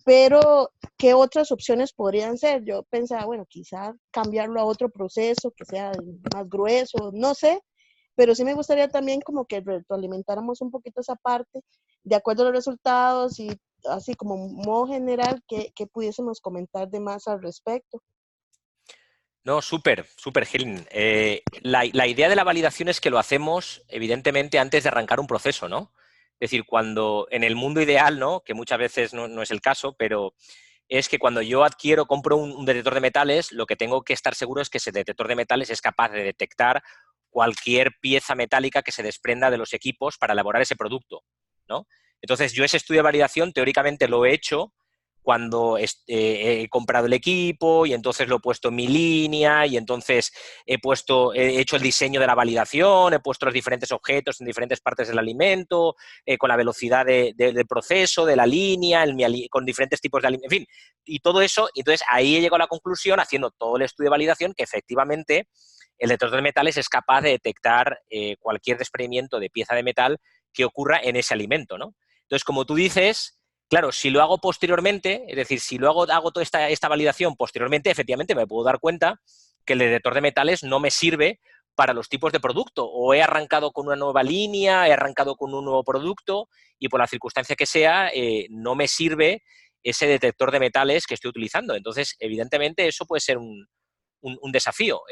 pero ¿qué otras opciones podrían ser? Yo pensaba, bueno, quizá cambiarlo a otro proceso que sea más grueso, no sé, pero sí me gustaría también como que retroalimentáramos un poquito esa parte, de acuerdo a los resultados y así como modo general, que pudiésemos comentar de más al respecto. No, súper, súper, Helen. La idea de la validación es que lo hacemos, evidentemente, antes de arrancar un proceso, ¿no? Es decir, cuando en el mundo ideal, ¿no? Que muchas veces no es el caso, pero es que cuando yo compro un detector de metales, lo que tengo que estar seguro es que ese detector de metales es capaz de detectar cualquier pieza metálica que se desprenda de los equipos para elaborar ese producto, ¿no? Entonces, yo ese estudio de validación teóricamente lo he hecho cuando he comprado el equipo y entonces lo he puesto en mi línea y entonces he hecho el diseño de la validación, he puesto los diferentes objetos en diferentes partes del alimento, con la velocidad del proceso, de la línea, con diferentes tipos de alimento, en fin, y todo eso. Y entonces ahí he llegado a la conclusión, haciendo todo el estudio de validación, que efectivamente el detector de metales es capaz de detectar cualquier desprendimiento de pieza de metal que ocurra en ese alimento, ¿no? Entonces, como tú dices, claro, si lo hago posteriormente, es decir, si hago toda esta validación posteriormente, efectivamente me puedo dar cuenta que el detector de metales no me sirve para los tipos de producto, o he arrancado con una nueva línea, he arrancado con un nuevo producto y por la circunstancia que sea, no me sirve ese detector de metales que estoy utilizando. Entonces, evidentemente, eso puede ser un desafío.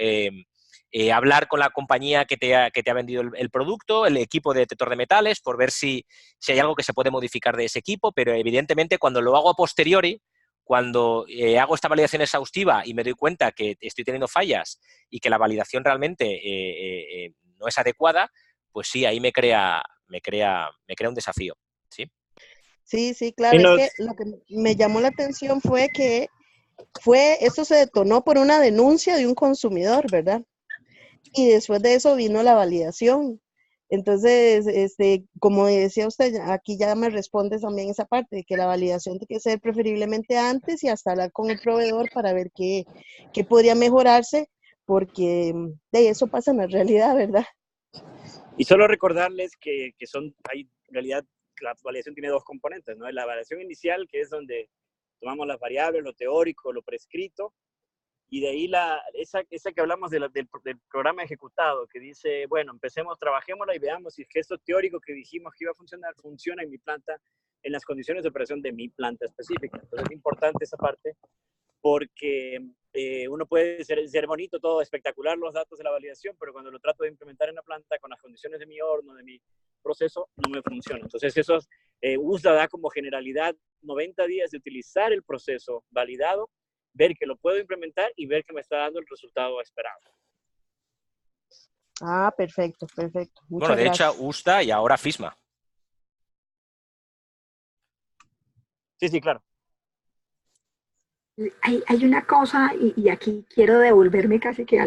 Hablar con la compañía que te ha vendido el producto, el equipo de detector de metales, por ver si hay algo que se puede modificar de ese equipo, pero evidentemente cuando lo hago a posteriori, cuando hago esta validación exhaustiva y me doy cuenta que estoy teniendo fallas y que la validación realmente no es adecuada, pues sí, ahí me crea un desafío. ¿Sí? Sí, sí, claro, es que lo que me llamó la atención fue que esto se detonó por una denuncia de un consumidor, ¿verdad? Y después de eso vino la validación. Entonces, como decía usted, aquí ya me responde también esa parte, de que la validación tiene que ser preferiblemente antes y hasta hablar con el proveedor para ver qué podría mejorarse, porque de eso pasa en la realidad, ¿verdad? Y solo recordarles que hay, en realidad, la validación tiene dos componentes, ¿no? La validación inicial, que es donde tomamos las variables, lo teórico, lo prescrito, y de ahí esa que hablamos del programa ejecutado, que dice, bueno, empecemos, trabajémosla y veamos si es que esto teórico que dijimos que iba a funcionar, funciona en mi planta, en las condiciones de operación de mi planta específica. Entonces es importante esa parte, porque uno puede ser bonito, todo espectacular los datos de la validación, pero cuando lo trato de implementar en la planta con las condiciones de mi horno, de mi proceso, no me funciona. Entonces eso USDA da como generalidad 90 días de utilizar el proceso validado, ver que lo puedo implementar y ver que me está dando el resultado esperado. Ah, perfecto, perfecto. Muchas Bueno, de hecho, gracias. USDA y ahora FISMA. Sí, sí, claro. Hay una cosa, y aquí quiero devolverme casi que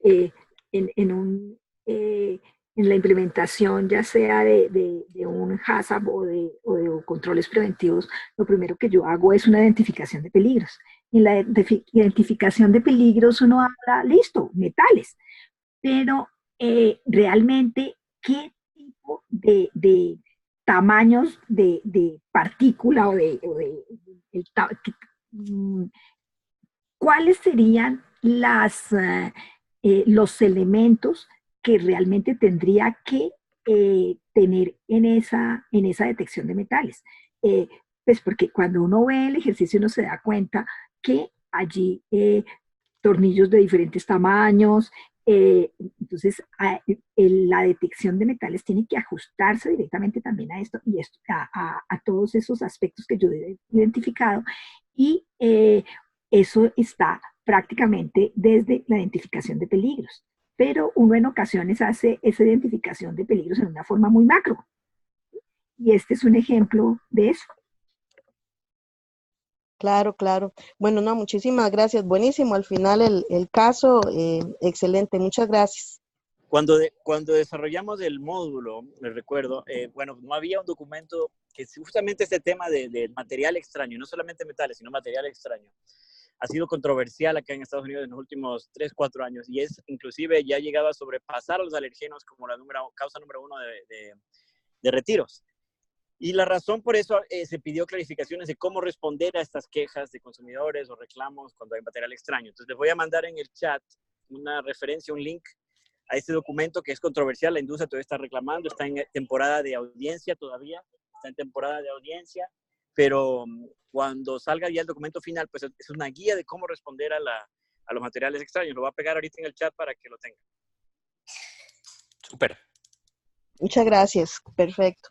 eh, en un, en la implementación, ya sea de un HACCP o de controles preventivos, lo primero que yo hago es una identificación de peligros. En la identificación de peligros uno habla, listo, metales, pero realmente, ¿qué tipo de tamaños de partícula el mm, cuáles serían los elementos que realmente tendría que tener en esa detección de metales? Eh, pues porque cuando uno ve el ejercicio uno se da cuenta que allí tornillos de diferentes tamaños, entonces la detección de metales tiene que ajustarse directamente también a esto y a todos esos aspectos que yo he identificado, y eso está prácticamente desde la identificación de peligros. pero uno en ocasiones hace esa identificación de peligros en una forma muy macro. Y este es un ejemplo de eso. Claro, claro. Bueno, no, muchísimas gracias. Buenísimo. Al final el caso, excelente. Muchas gracias. Cuando desarrollamos el módulo, me recuerdo, bueno, no había un documento que justamente este tema de material extraño, no solamente metales, sino material extraño, ha sido controversial acá en Estados Unidos en los últimos 3, 4 años y es inclusive ya ha llegado a sobrepasar a los alergenos como la causa número 1 de retiros. Y la razón por eso se pidió clarificaciones de cómo responder a estas quejas de consumidores o reclamos cuando hay material extraño. Entonces les voy a mandar en el chat una referencia, un link a este documento que es controversial. La industria todavía está reclamando, está en temporada de audiencia todavía, está en temporada de audiencia, pero cuando salga ya el documento final, pues es una guía de cómo responder a los materiales extraños. Lo voy a pegar ahorita en el chat para que lo tengan. Súper. Muchas gracias. Perfecto.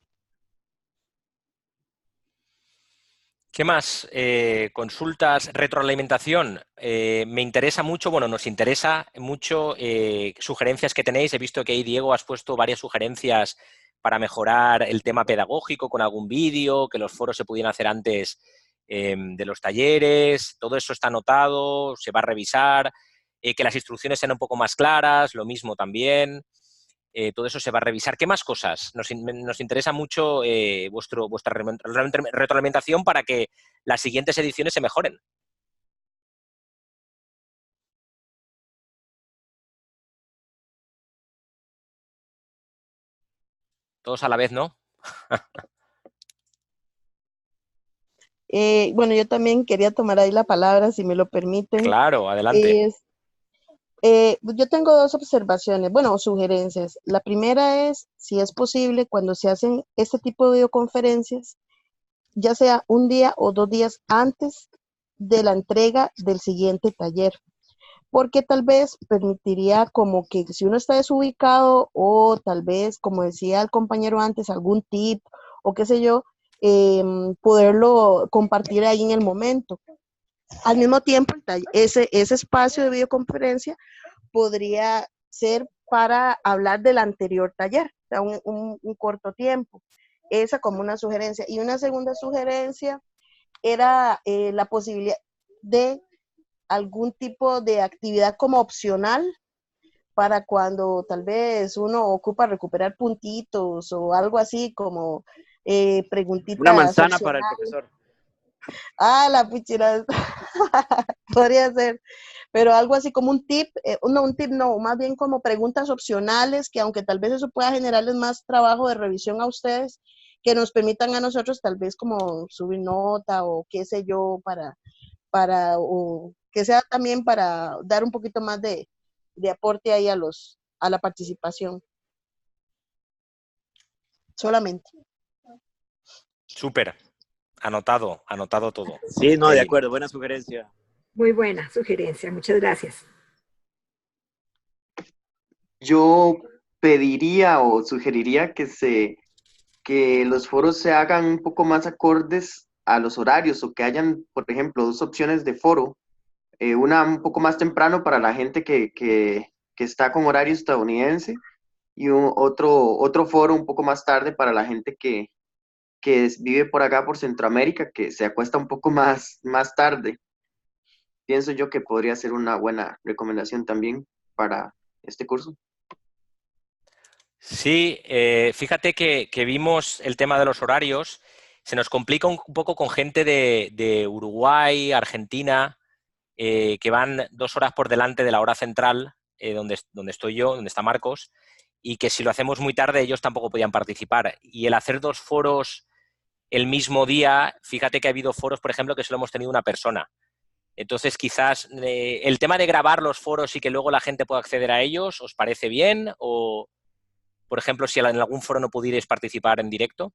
¿Qué más? Consultas, retroalimentación. Me interesa mucho, bueno, nos interesa mucho sugerencias que tenéis. He visto que ahí, Diego, has puesto varias sugerencias para mejorar el tema pedagógico con algún vídeo, que los foros se pudieran hacer antes de los talleres. Todo eso está anotado, se va a revisar. Que las instrucciones sean un poco más claras, lo mismo también. Todo eso se va a revisar. ¿Qué más cosas? Nos interesa mucho vuestra retroalimentación para que las siguientes ediciones se mejoren. Todos a la vez, ¿no? Bueno, yo también quería tomar ahí la palabra, si me lo permiten. Claro, adelante. Yo tengo dos observaciones, bueno, o sugerencias. La primera es, si es posible, cuando se hacen este tipo de videoconferencias, ya sea un día o 2 días antes de la entrega del siguiente taller, porque tal vez permitiría como que si uno está desubicado o tal vez, como decía el compañero antes, algún tip o qué sé yo, poderlo compartir ahí en el momento. Al mismo tiempo, ese espacio de videoconferencia podría ser para hablar del anterior taller, o sea, un corto tiempo. Esa como una sugerencia. Y una segunda sugerencia era la posibilidad de algún tipo de actividad como opcional para cuando tal vez uno ocupa recuperar puntitos o algo así como Una preguntitas manzana para el opcionales. profesor. Ah, la puchera. Podría ser, pero algo así como un tip, un tip no, más bien como preguntas opcionales que aunque tal vez eso pueda generarles más trabajo de revisión a ustedes, que nos permitan a nosotros tal vez como subir nota o qué sé yo, o que sea también para dar un poquito más de aporte ahí a la participación. Solamente. Súper. Anotado todo. Sí, no, de acuerdo, buena sugerencia. Muy buena sugerencia, muchas gracias. Yo pediría o sugeriría que los foros se hagan un poco más acordes a los horarios o que hayan, por ejemplo, dos opciones de foro, una un poco más temprano para la gente que está con horario estadounidense y otro foro un poco más tarde para la gente que vive por acá, por Centroamérica, que se acuesta un poco más tarde. Pienso yo que podría ser una buena recomendación también para este curso. Sí, fíjate que vimos el tema de los horarios. Se nos complica un poco con gente de Uruguay, Argentina, que van 2 horas por delante de la hora central, donde estoy yo, donde está Marcos, y que si lo hacemos muy tarde ellos tampoco podían participar. Y el hacer 2 foros el mismo día, fíjate que ha habido foros, por ejemplo, que solo hemos tenido una persona. Entonces, quizás el tema de grabar los foros y que luego la gente pueda acceder a ellos, ¿os parece bien? O, por ejemplo, si en algún foro no pudierais participar en directo.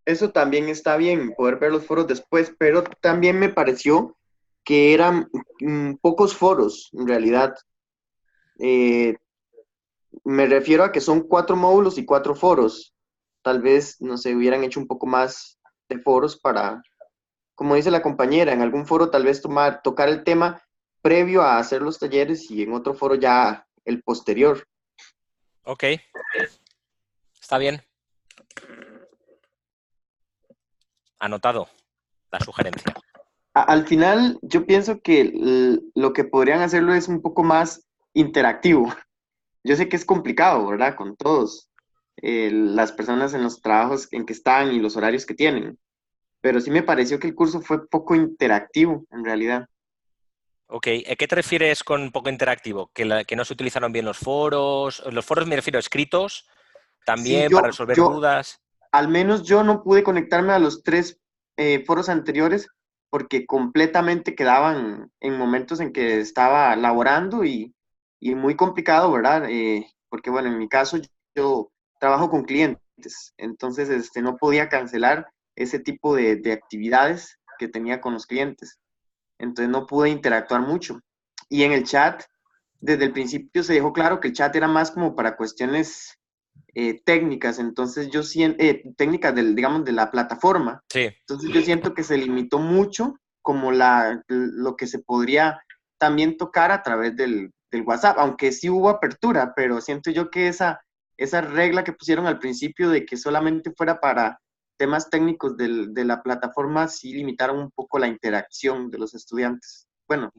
Eso también está bien, poder ver los foros después, pero también me pareció que eran pocos foros, en realidad. Eh, Me refiero a que son 4 módulos y 4 foros. Tal vez, no sé, hubieran hecho un poco más de foros como dice la compañera, en algún foro tal vez tocar el tema previo a hacer los talleres y en otro foro ya el posterior. Ok, está bien. Anotado la sugerencia. Al final, yo pienso que lo que podrían hacerlo es un poco más interactivo. Yo sé que es complicado, ¿verdad? Con todos, las personas en los trabajos en que están y los horarios que tienen, pero sí me pareció que el curso fue poco interactivo, en realidad. Ok, ¿a qué te refieres con poco interactivo? ¿Que no se utilizaron bien los foros? Los foros me refiero a escritos, Sí, también para resolver dudas. al menos yo no pude conectarme a los 3 foros anteriores porque completamente quedaban en momentos en que estaba laborando y muy complicado, ¿verdad? Porque bueno, en mi caso yo trabajo con clientes, entonces no podía cancelar ese tipo de actividades que tenía con los clientes, entonces no pude interactuar mucho. Y en el chat, desde el principio se dejó claro que el chat era más como para cuestiones técnicas, entonces yo siento, técnicas del, digamos, de la plataforma. Sí. Entonces yo siento que se limitó mucho como lo que se podría también tocar a través del WhatsApp, aunque sí hubo apertura, pero siento yo que esa regla que pusieron al principio de que solamente fuera para temas técnicos de la plataforma, sí limitaron un poco la interacción de los estudiantes. Bueno,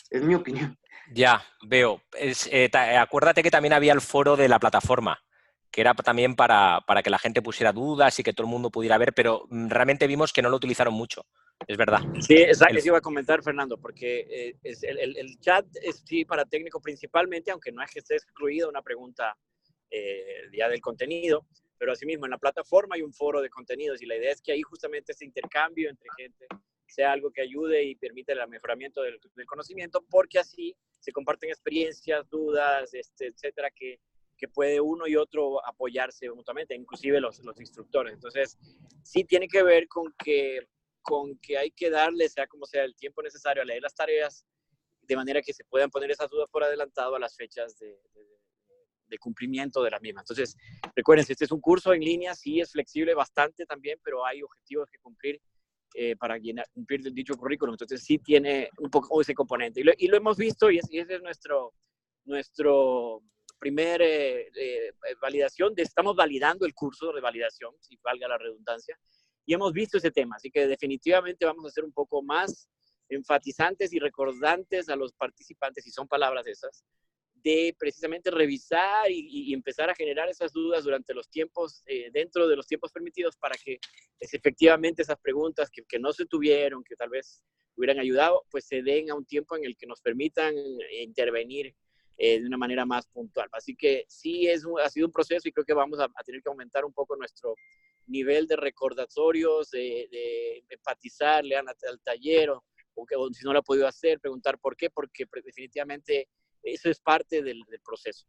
es mi opinión. Ya, veo. Acuérdate que también había el foro de la plataforma, que era también para que la gente pusiera dudas y que todo el mundo pudiera ver, pero realmente vimos que no lo utilizaron mucho. Es verdad. Sí, exacto, eso iba a comentar, Fernando, porque el chat es sí para técnico principalmente, aunque no es que esté excluida una pregunta ya del contenido, pero asimismo en la plataforma hay un foro de contenidos y la idea es que ahí justamente ese intercambio entre gente sea algo que ayude y permite el mejoramiento del conocimiento, porque así se comparten experiencias, dudas, etcétera, que puede uno y otro apoyarse mutuamente, inclusive los instructores. Entonces, sí tiene que ver con que hay que darle, sea como sea, el tiempo necesario a leer las tareas de manera que se puedan poner esas dudas por adelantado a las fechas de cumplimiento de las mismas. Entonces, recuerden, si este es un curso en línea, sí es flexible bastante también, pero hay objetivos que cumplir para cumplir dicho currículum. Entonces, sí tiene un poco ese componente. Y lo hemos visto y ese es nuestro primer validación. Estamos validando el curso de validación, si valga la redundancia, y hemos visto ese tema. Así que definitivamente vamos a ser un poco más enfatizantes y recordantes a los participantes, si son palabras esas, de precisamente revisar y empezar a generar esas dudas durante los tiempos, dentro de los tiempos permitidos, para que efectivamente esas preguntas que no se tuvieron, que tal vez hubieran ayudado, pues se den a un tiempo en el que nos permitan intervenir de una manera más puntual. Así que sí ha sido un proceso y creo que vamos a tener que aumentar un poco nuestro nivel de recordatorios, de empatizar, lean al taller o si no lo ha podido hacer, preguntar por qué, porque definitivamente eso es parte del proceso.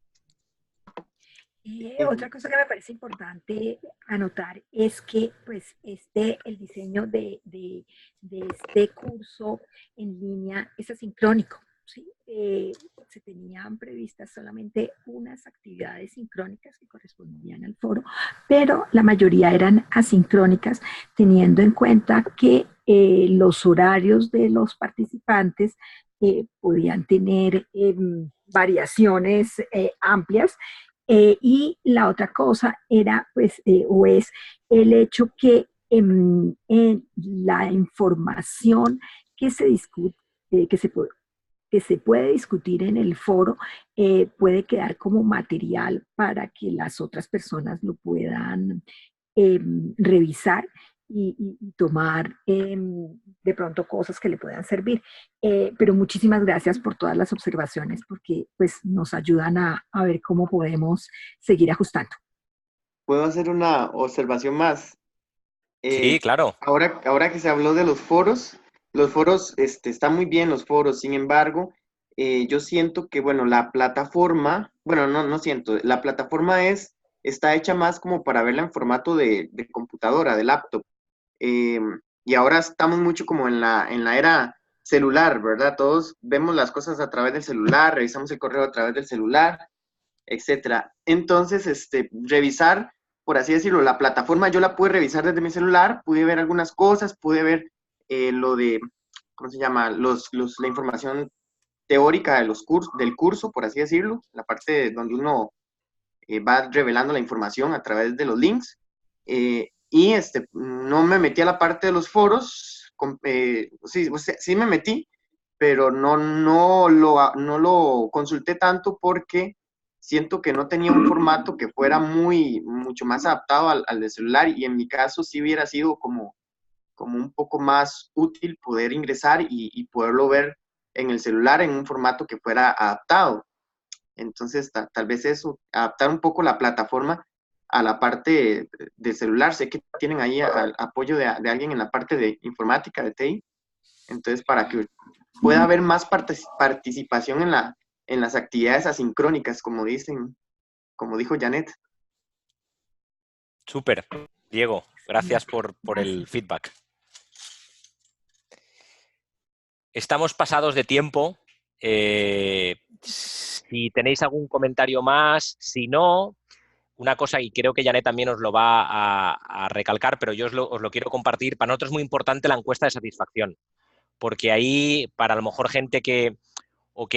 Y otra cosa que me parece importante anotar es que pues el diseño de este curso en línea es asincrónico, ¿sí? Se tenían previstas solamente unas actividades sincrónicas que correspondían al foro, pero la mayoría eran asincrónicas, teniendo en cuenta que los horarios de los participantes podían tener variaciones amplias. Y la otra cosa era, pues, o es el hecho que en la información que se discute, que se puede discutir en el foro, puede quedar como material para que las otras personas lo puedan revisar y tomar de pronto cosas que le puedan servir. Pero muchísimas gracias por todas las observaciones porque pues nos ayudan a ver cómo podemos seguir ajustando. ¿Puedo hacer una observación más? Sí, claro. Ahora que se habló de los foros, están muy bien los foros, sin embargo, yo siento que, bueno, la plataforma, bueno, no siento, la plataforma está hecha más como para verla en formato de computadora, de laptop. Eh, y ahora estamos mucho como en la era celular, ¿verdad? Todos vemos las cosas a través del celular, revisamos el correo a través del celular, etcétera. Entonces, revisar, por así decirlo, la plataforma yo la pude revisar desde mi celular, pude ver algunas cosas, pude ver lo de, ¿cómo se llama? La información teórica de del curso, por así decirlo, la parte donde uno va revelando la información a través de los links. Y no me metí a la parte de los foros, sí, o sea, sí me metí, pero no lo consulté tanto porque siento que no tenía un formato que fuera mucho más adaptado al de celular, y en mi caso sí hubiera sido como un poco más útil poder ingresar y poderlo ver en el celular en un formato que fuera adaptado. Entonces, tal vez eso, adaptar un poco la plataforma a la parte de celular. Sé que tienen ahí el apoyo de alguien en la parte de informática, de TI. Entonces, para que pueda haber más participación en las actividades asincrónicas, como dijo Janet. Súper, Diego, gracias por el feedback. Estamos pasados de tiempo. Si tenéis algún comentario más, si no, una cosa, y creo que Janet también os lo va a recalcar, pero yo os lo quiero compartir. Para nosotros es muy importante la encuesta de satisfacción, porque ahí, para a lo mejor gente que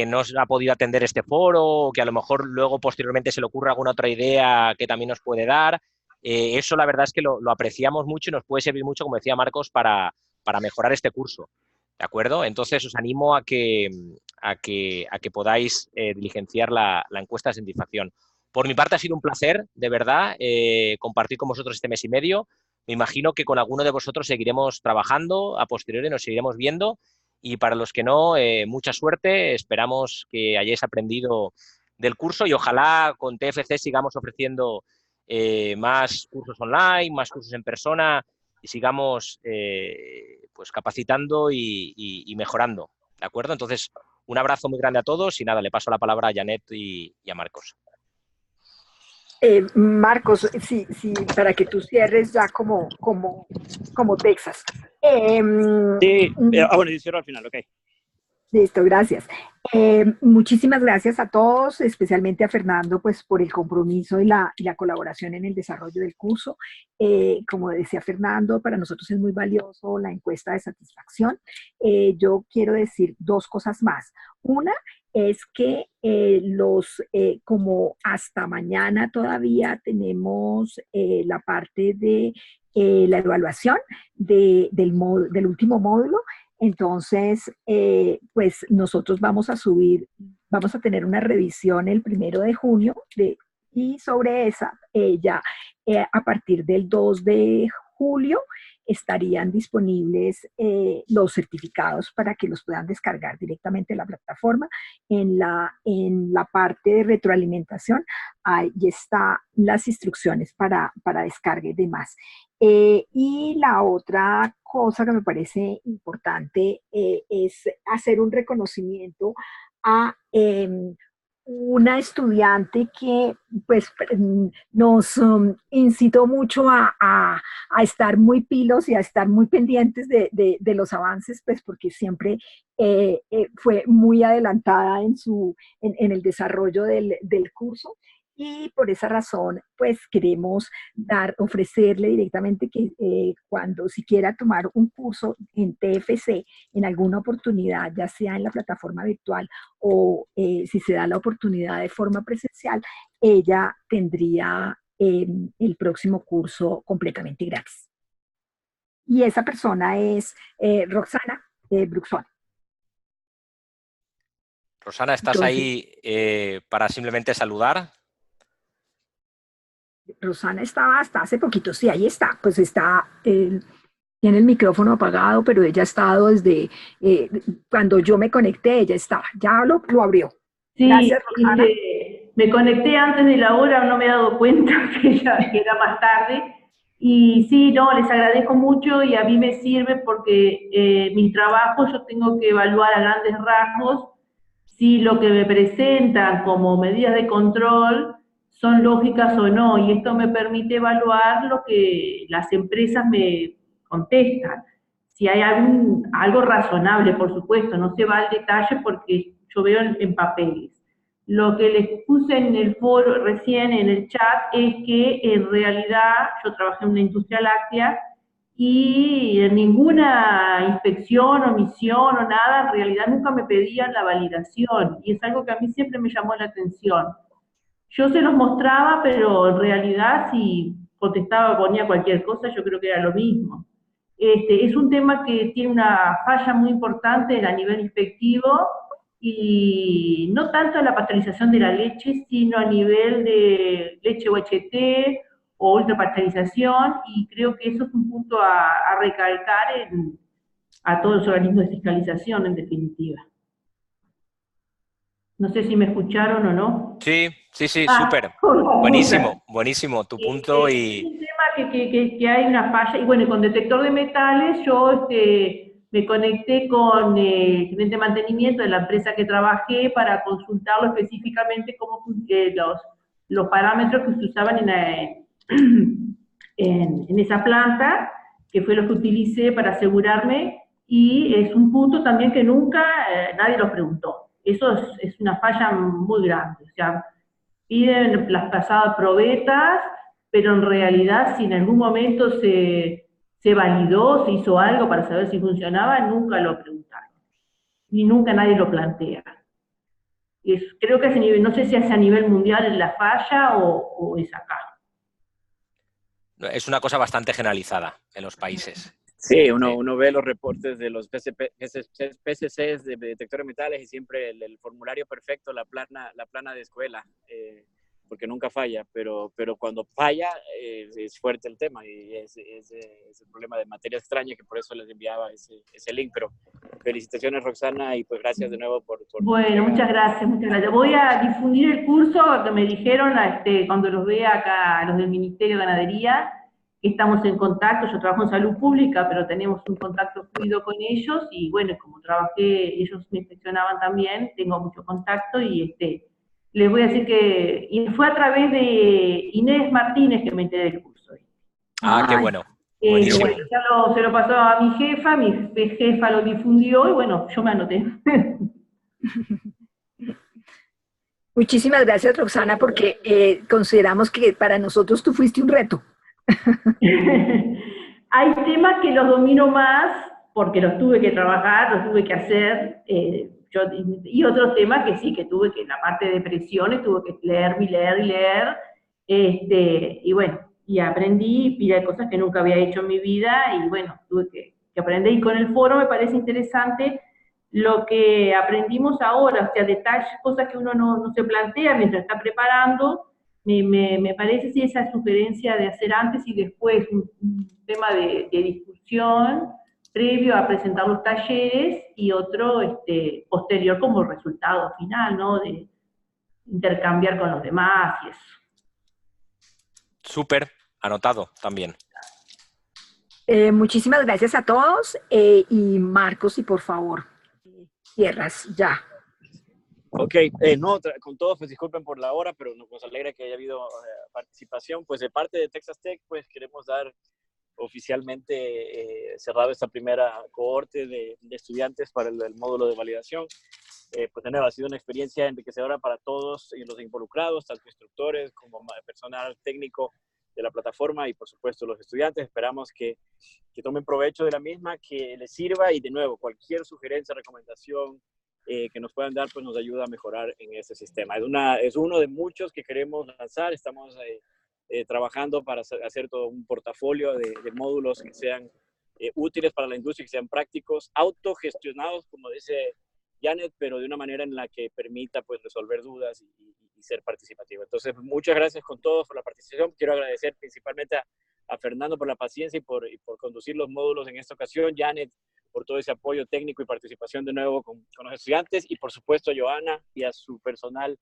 no ha podido atender este foro, o que a lo mejor luego posteriormente se le ocurra alguna otra idea que también nos puede dar, eso la verdad es que lo apreciamos mucho y nos puede servir mucho, como decía Marcos, para mejorar este curso. ¿De acuerdo? Entonces os animo a que podáis diligenciar la encuesta de satisfacción. Por mi parte ha sido un placer, de verdad, compartir con vosotros este mes y medio. Me imagino que con alguno de vosotros seguiremos trabajando, a posteriori nos seguiremos viendo, y para los que no, mucha suerte. Esperamos que hayáis aprendido del curso y ojalá con TFC sigamos ofreciendo más cursos online, más cursos en persona, y sigamos pues capacitando y mejorando, ¿de acuerdo? Entonces, un abrazo muy grande a todos y nada, le paso la palabra a Janet y a Marcos. Marcos, sí, para que tú cierres ya como Texas. Sí, bueno, y cierro al final, ok. Listo, gracias. Muchísimas gracias a todos, especialmente a Fernando, pues por el compromiso y la colaboración en el desarrollo del curso. Como decía Fernando, para nosotros es muy valioso la encuesta de satisfacción. Yo quiero decir dos cosas más. Una es que como hasta mañana todavía tenemos la parte de la evaluación del último módulo. Entonces, pues nosotros vamos a tener una revisión el 1 de junio y sobre esa, a partir del 2 de julio estarían disponibles los certificados para que los puedan descargar directamente de la plataforma. En la parte de retroalimentación, ahí están las instrucciones para descarga y demás. Y la otra cosa que me parece importante es hacer un reconocimiento a una estudiante que pues nos incitó mucho a estar muy pilos y a estar muy pendientes de los avances, pues porque siempre fue muy adelantada en el desarrollo del curso. Y por esa razón, pues queremos ofrecerle directamente que si quiera tomar un curso en TFC en alguna oportunidad, ya sea en la plataforma virtual o si se da la oportunidad de forma presencial, ella tendría el próximo curso completamente gratis. Y esa persona es Roxana Bruxón. Rosana, ¿estás ahí para simplemente saludar? Rosana estaba hasta hace poquito, sí, ahí está, pues está, tiene el micrófono apagado, pero ella ha estado desde, cuando yo me conecté, ella estaba, ya lo abrió. Sí, gracias, Rosana. Me conecté antes de la hora, no me he dado cuenta que era más tarde, y sí, no, les agradezco mucho y a mí me sirve porque mi trabajo yo tengo que evaluar a grandes rasgos si lo que me presentan como medidas de control son lógicas o no, y esto me permite evaluar lo que las empresas me contestan. Si hay algo razonable, por supuesto, no se va al detalle porque yo veo en papeles. Lo que les puse en el foro recién en el chat es que en realidad yo trabajé en una industria láctea y en ninguna inspección o misión o nada, en realidad nunca me pedían la validación, y es algo que a mí siempre me llamó la atención. Yo se los mostraba, pero en realidad si contestaba, ponía cualquier cosa, yo creo que era lo mismo. Es un tema que tiene una falla muy importante a nivel inspectivo, y no tanto en la pasteurización de la leche, sino a nivel de leche UHT o ultrapasteurización, y creo que eso es un punto a recalcar a todos los organismos de fiscalización, en definitiva. No sé si me escucharon o no. Sí, sí, sí, Ah, súper. muchas. Buenísimo, buenísimo tu punto Es y... un tema que hay una falla, y bueno, con detector de metales yo me conecté con el gerente de mantenimiento de la empresa que trabajé para consultarlo específicamente cómo los parámetros que se usaban en esa planta, que fue lo que utilicé para asegurarme, y es un punto también que nunca nadie lo preguntó. Eso es una falla muy grande, o sea, piden las pasadas probetas, pero en realidad si en algún momento se validó, se hizo algo para saber si funcionaba, nunca lo preguntaron. Y nunca nadie lo plantea. Creo que no sé si es a nivel mundial la falla o es acá. Es una cosa bastante generalizada en los países. Sí, uno ve los reportes de los PCCs de detector de metales y siempre el formulario perfecto, la plana de escuela, porque nunca falla, pero cuando falla es fuerte el tema, y es el problema de materia extraña, que por eso les enviaba ese link. Pero felicitaciones, Roxana, y pues gracias de nuevo por Bueno, muchas gracias, muchas gracias. Voy a difundir el curso que me dijeron cuando los vea acá, a los del Ministerio de Ganadería, que estamos en contacto. Yo trabajo en salud pública, pero tenemos un contacto fluido con ellos, y bueno, como trabajé, ellos me inspeccionaban también, tengo mucho contacto, y les voy a decir y fue a través de Inés Martínez que me enteré del curso. Ah, qué Ay, bueno. Buenísimo. Bueno, ya se lo pasó a mi jefa lo difundió, y bueno, yo me anoté. muchísimas gracias, Roxana, porque consideramos que para nosotros tú fuiste un reto. Hay temas que los domino más porque los tuve que trabajar, los tuve que hacer, y otros temas que sí, que tuve que, la parte de presiones, tuve que leer y leer y leer, y bueno, y aprendí pila de cosas que nunca había hecho en mi vida, y bueno, tuve que aprender. Y con el foro me parece interesante lo que aprendimos ahora, o sea, detalles, cosas que uno no se plantea mientras está preparando. Me parece sí, esa sugerencia de hacer antes y después un tema de discusión previo a presentar los talleres, y otro posterior como resultado final, ¿no? De intercambiar con los demás y eso. Súper, anotado también. Muchísimas gracias a todos, y Marcos, si por favor cierras ya. Ok, no, con todo, pues disculpen por la hora, pero nos alegra que haya habido participación. Pues de parte de Texas Tech, pues queremos dar oficialmente cerrado esta primera cohorte de estudiantes para el módulo de validación. Pues de nuevo, ha sido una experiencia enriquecedora para todos los involucrados, tanto instructores como personal técnico de la plataforma, y por supuesto los estudiantes. Esperamos que tomen provecho de la misma, que les sirva, y de nuevo, cualquier sugerencia, recomendación que nos puedan dar, pues nos ayuda a mejorar en este sistema. Es uno de muchos que queremos lanzar. Estamos trabajando para hacer todo un portafolio de módulos que sean útiles para la industria, que sean prácticos, autogestionados, como dice Janet, pero de una manera en la que permita pues resolver dudas y ser participativo. Entonces, muchas gracias con todos por la participación. Quiero agradecer principalmente a Fernando por la paciencia y por conducir los módulos en esta ocasión, Janet por todo ese apoyo técnico y participación de nuevo con los estudiantes, y por supuesto a Joana y a su personal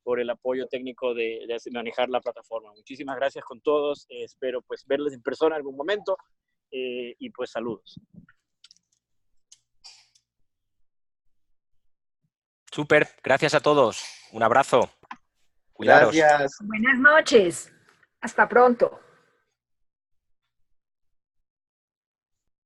por el apoyo técnico de manejar la plataforma. Muchísimas gracias con todos. Espero pues verles en persona en algún momento, y pues saludos. Súper, gracias a todos. Un abrazo. Cuidaros. Gracias. Buenas noches. Hasta pronto.